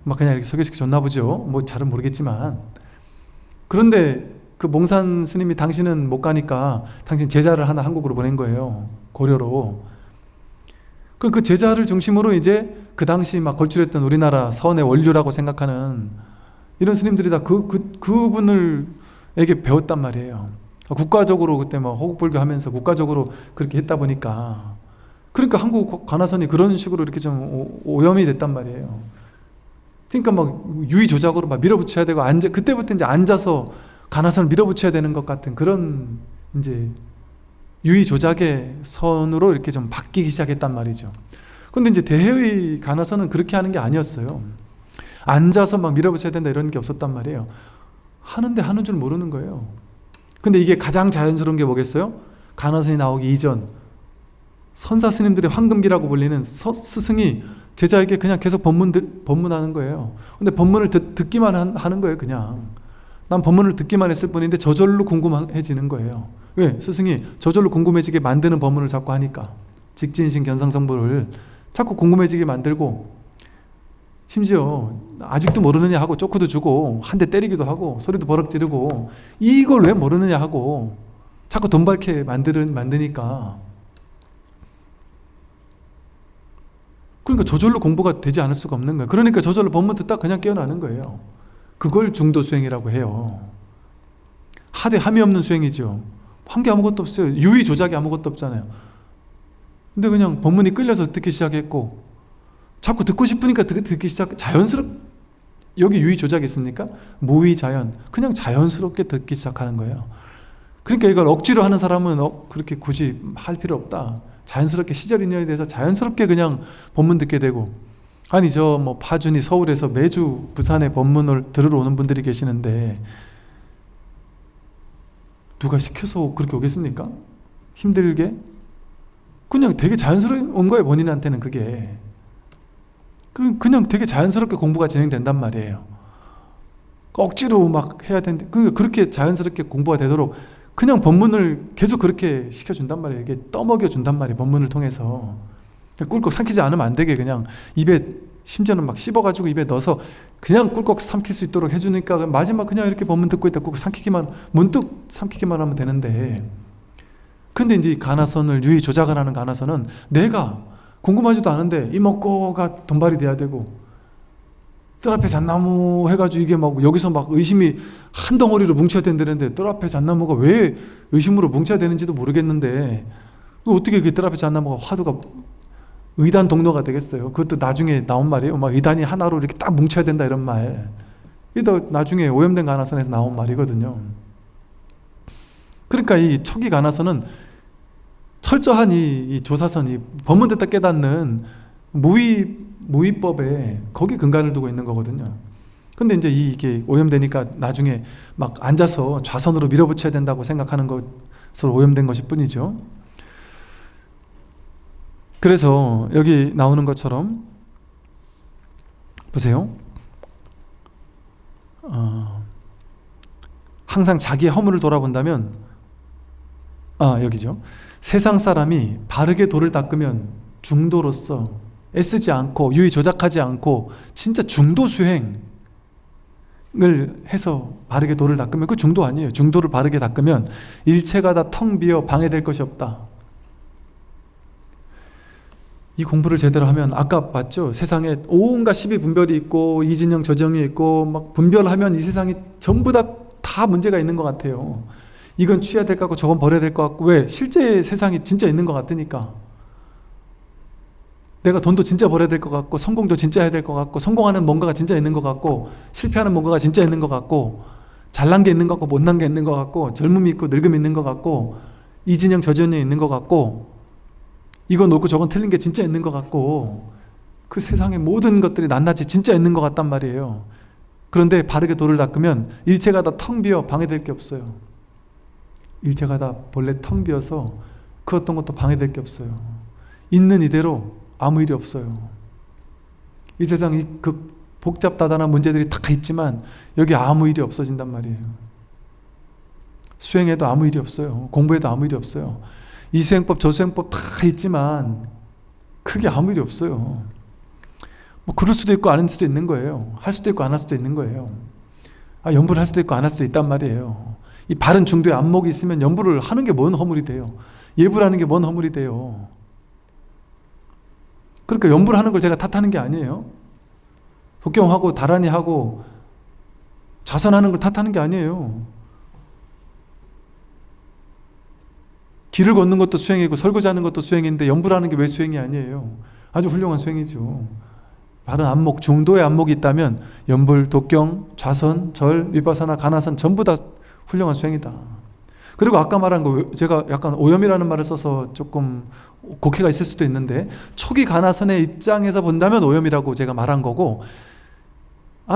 막 그냥 이렇게 소개시켜 줬나 보죠. 뭐 잘은 모르겠지만. 그런데 그 몽산 스님이 당신은 못 가니까 당신 제자를 하나 한국으로 보낸 거예요. 고려로. 그 제자를 중심으로 이제 그 당시 막 걸출했던 우리나라 서원의 원류라고 생각하는 이런 스님들이 다 그분을에게 배웠단 말이에요. 국가적으로 그때 막 호국불교 하면서 국가적으로 그렇게 했다 보니까 그러니까 한국 가나선이 그런 식으로 이렇게 좀 오염이 됐단 말이에요. 그러니까 막 유의 조작으로 막 밀어붙여야 되고 그때부터 이제 앉아서 가나선을 밀어붙여야 되는 것 같은 그런 이제 유의 조작의 선으로 이렇게 좀 바뀌기 시작했단 말이죠. 근데 이제 대해의 가나선은 그렇게 하는 게 아니었어요. 앉아서 막 밀어붙여야 된다 이런 게 없었단 말이에요. 하는데 하는 줄 모르는 거예요. 근데 이게 가장 자연스러운 게 뭐겠어요? 가나선이 나오기 이전 선사 스님들의 황금기라고 불리는 스승이 제자에게 그냥 계속 법문하는 거예요. 근데 법문을 듣기만 하는 거예요. 그냥 난 법문을 듣기만 했을 뿐인데 저절로 궁금해지는 거예요. 왜? 스승이 저절로 궁금해지게 만드는 법문을 자꾸 하니까 직진신 견상성불을 자꾸 궁금해지게 만들고, 심지어 아직도 모르느냐 하고 쪼크도 주고 한 대 때리기도 하고 소리도 버럭 지르고, 이걸 왜 모르느냐 하고 자꾸 돈 밝게 만드니까, 그러니까 저절로 공부가 되지 않을 수가 없는 거예요. 그러니까 저절로 법문 듣다 그냥 깨어나는 거예요. 그걸 중도 수행이라고 해요. 하되 함이 없는 수행이죠. 한 게 아무것도 없어요. 유의 조작이 아무것도 없잖아요. 근데 그냥 법문이 끌려서 듣기 시작했고, 자꾸 듣고 싶으니까 듣기 여기 유의 조작이 있습니까? 무의 자연, 그냥 자연스럽게 듣기 시작하는 거예요. 그러니까 이걸 억지로 하는 사람은 그렇게 굳이 할 필요 없다. 자연스럽게 시절 인연에 대해서 자연스럽게 그냥 법문 듣게 되고, 아니 저 뭐 파준이 서울에서 매주 부산에 법문을 들으러 오는 분들이 계시는데 누가 시켜서 그렇게 오겠습니까? 힘들게? 그냥 되게 자연스러운 거예요. 본인한테는 그게 그냥 되게 자연스럽게 공부가 진행된단 말이에요. 억지로 막 해야 되는데, 그러니까 그렇게 자연스럽게 공부가 되도록 그냥 법문을 계속 그렇게 시켜준단 말이에요. 이게 떠먹여 준단 말이에요. 법문을 통해서 꿀꺽 삼키지 않으면 안 되게 그냥 입에, 심지어는 막 씹어가지고 입에 넣어서 그냥 꿀꺽 삼킬 수 있도록 해주니까 마지막 그냥 이렇게 법문 듣고 있다 꿀꺽 문득 삼키기만 하면 되는데, 근데 이제 가나선을 유의 조작을 하는 가나선은 내가 궁금하지도 않은데 이먹고가 돈발이 돼야 되고, 뜰 앞에 잣나무 해가지고 이게 막 여기서 막 의심이 한 덩어리로 뭉쳐야 된다는데, 뜰 앞에 잣나무가 왜 의심으로 뭉쳐야 되는지도 모르겠는데 어떻게 그 뜰 앞에 잣나무가 화두가 의단 동로가 되겠어요? 그것도 나중에 나온 말이에요. 막 의단이 하나로 이렇게 딱 뭉쳐야 된다 이런 말. 이게 나중에 오염된 가나선에서 나온 말이거든요. 그러니까 이 초기 가나선은 철저한 이 조사선이 법문 듣다 깨닫는 무위법에 거기 근간을 두고 있는 거거든요. 근데 이제 이게 오염되니까 나중에 막 앉아서 좌선으로 밀어붙여야 된다고 생각하는 것으로 오염된 것일 뿐이죠. 그래서 여기 나오는 것처럼 보세요. 항상 자기의 허물을 돌아본다면, 여기죠. 세상 사람이 바르게 도를 닦으면 중도로서 애쓰지 않고 유의 조작하지 않고 진짜 중도 수행을 해서 바르게 도를 닦으면, 그 중도 아니에요. 중도를 바르게 닦으면 일체가 다 텅 비어 방해될 것이 없다. 이 공부를 제대로 하면, 아까 봤죠? 세상에 온갖 시비 분별이 있고 이진영 저정이 있고 막 분별하면 이 세상이 전부 다 문제가 있는 것 같아요. 이건 취해야 될 것 같고 저건 버려야 될 것 같고. 왜? 실제 세상이 진짜 있는 것 같으니까. 내가 돈도 진짜 벌어야 될 것 같고, 성공도 진짜 해야 될 것 같고, 성공하는 뭔가가 진짜 있는 것 같고, 실패하는 뭔가가 진짜 있는 것 같고, 잘난 게 있는 것 같고 못난 게 있는 것 같고, 젊음이 있고 늙음이 있는 것 같고, 이진영 저진영이 있는 것 같고, 이건 옳고 저건 틀린 게 진짜 있는 것 같고, 그 세상의 모든 것들이 낱낱이 진짜 있는 것 같단 말이에요. 그런데 바르게 도를 닦으면 일체가 다 텅 비어 방해될 게 없어요. 일체가 다 본래 텅 비어서 그 어떤 것도 방해될 게 없어요. 있는 이대로 아무 일이 없어요. 이 세상이 그 복잡다단한 문제들이 다 있지만 여기 아무 일이 없어진단 말이에요. 수행에도 아무 일이 없어요. 공부에도 아무 일이 없어요. 이 수행법 저 수행법 다 있지만 크게 아무 일이 없어요. 뭐 그럴 수도 있고 아닐 수도 있는 거예요. 할 수도 있고 안 할 수도 있는 거예요. 연부를 할 수도 있고 안 할 수도 있단 말이에요. 이 바른 중도에 안목이 있으면 연부를 하는 게 뭔 허물이 돼요. 예부를 하는 게 뭔 허물이 돼요. 그러니까 연부를 하는 걸 제가 탓하는 게 아니에요. 독경하고 다란히 하고 자선하는 걸 탓하는 게 아니에요. 길을 걷는 것도 수행이고 설거지하는 것도 수행인데 연부를 하는 게 왜 수행이 아니에요. 아주 훌륭한 수행이죠. 바른 안목, 중도의 안목이 있다면 연불, 독경, 좌선, 절, 위파사나, 가나선 전부 다 훌륭한 수행이다. 그리고 아까 말한 거, 제가 약간 오염이라는 말을 써서 조금 곡해가 있을 수도 있는데, 초기 가나선의 입장에서 본다면 오염이라고 제가 말한 거고,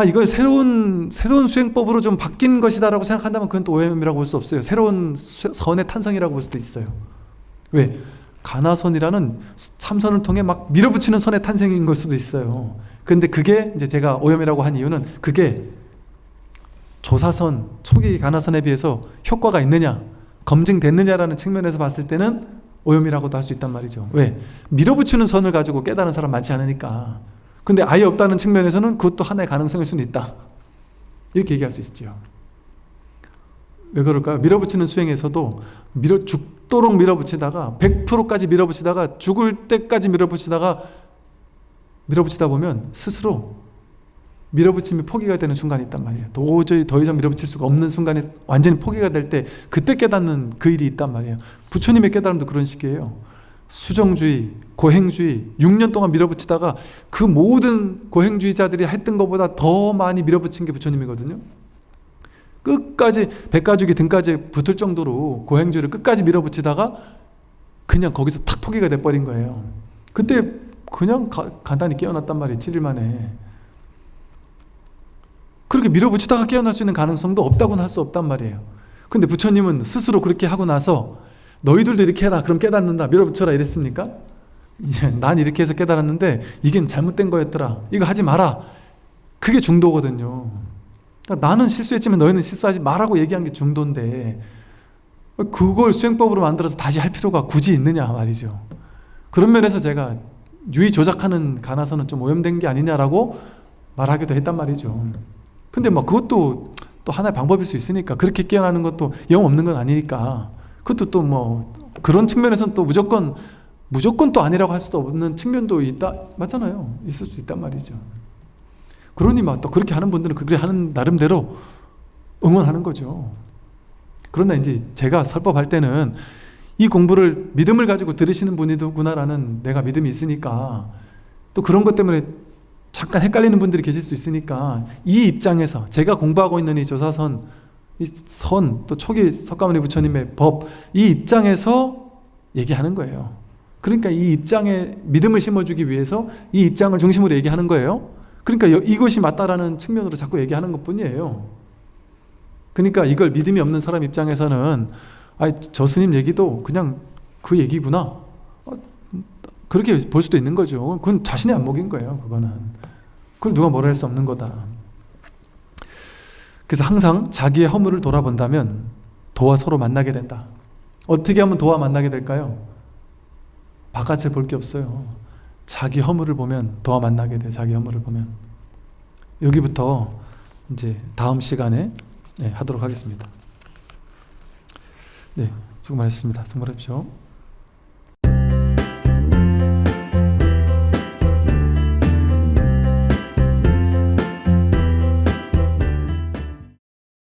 이걸 새로운 수행법으로 좀 바뀐 것이다라고 생각한다면 그건 또 오염이라고 볼 수 없어요. 새로운 선의 탄생이라고 볼 수도 있어요. 왜? 가나선이라는 참선을 통해 막 밀어붙이는 선의 탄생인 걸 수도 있어요. 근데 그게 이제 제가 오염이라고 한 이유는, 그게 조사선, 초기 가나선에 비해서 효과가 있느냐, 검증됐느냐라는 측면에서 봤을 때는 오염이라고도 할 수 있단 말이죠. 왜? 밀어붙이는 선을 가지고 깨달은 사람 많지 않으니까. 근데 아예 없다는 측면에서는 그것도 하나의 가능성일 수는 있다. 이렇게 얘기할 수 있죠. 왜 그럴까요? 밀어붙이는 수행에서도 죽도록 밀어붙이다가 100%까지 밀어붙이다가 죽을 때까지 밀어붙이다 보면 스스로 밀어붙임이 포기가 되는 순간이 있단 말이에요. 도저히 더 이상 밀어붙일 수가 없는 순간에 완전히 포기가 될 때 그때 깨닫는 그 일이 있단 말이에요. 부처님의 깨달음도 그런 식이에요. 수정주의, 고행주의 6년 동안 밀어붙이다가 그 모든 고행주의자들이 했던 것보다 더 많이 밀어붙인 게 부처님이거든요. 끝까지 백가죽이 등까지 붙을 정도로 고행주의를 끝까지 밀어붙이다가 그냥 거기서 탁 포기가 돼버린 거예요. 그때 그냥 간단히 깨어났단 말이에요. 7일 만에. 그렇게 밀어붙이다가 깨어날 수 있는 가능성도 없다고는 할 수 없단 말이에요. 근데 부처님은 스스로 그렇게 하고 나서 너희들도 이렇게 해라 그럼 깨닫는다 밀어붙여라 이랬습니까? 난 이렇게 해서 깨달았는데 이게 잘못된 거였더라 이거 하지 마라. 그게 중도거든요. 그러니까 나는 실수했지만 너희는 실수하지 마라고 얘기한 게 중도인데 그걸 수행법으로 만들어서 다시 할 필요가 굳이 있느냐 말이죠. 그런 면에서 제가 유의 조작하는 가나서는 좀 오염된 게 아니냐라고 말하기도 했단 말이죠. 근데 뭐 그것도 또 하나의 방법일 수 있으니까 그렇게 깨어나는 것도 영 없는 건 아니니까 그것도 또 뭐 그런 측면에서는 또 무조건 또 아니라고 할 수도 없는 측면도 있다 맞잖아요. 있을 수 있단 말이죠. 그러니 막 또 그렇게 하는 분들은 그렇게 하는 나름대로 응원하는 거죠. 그러나 이제 제가 설법할 때는 이 공부를 믿음을 가지고 들으시는 분이구나라는 내가 믿음이 있으니까 또 그런 것 때문에 잠깐 헷갈리는 분들이 계실 수 있으니까 이 입장에서 제가 공부하고 있는 이 조사선, 이 선, 또 초기 석가모니 부처님의 법, 이 입장에서 얘기하는 거예요. 그러니까 이 입장에 믿음을 심어주기 위해서 이 입장을 중심으로 얘기하는 거예요. 그러니까 이것이 맞다라는 측면으로 자꾸 얘기하는 것 뿐이에요. 그러니까 이걸 믿음이 없는 사람 입장에서는 저 스님 얘기도 그냥 그 얘기구나 그렇게 볼 수도 있는 거죠. 그건 자신의 안목인 거예요. 그걸 누가 뭐라 할 수 없는 거다. 그래서 항상 자기의 허물을 돌아본다면 도와 서로 만나게 된다. 어떻게 하면 도와 만나게 될까요? 바깥을 볼 게 없어요. 자기 허물을 보면 도와 만나게 돼. 자기 허물을 보면. 여기부터 이제 다음 시간에 하도록 하겠습니다. 네, 수고 많으셨습니다. 수고 많으십시오.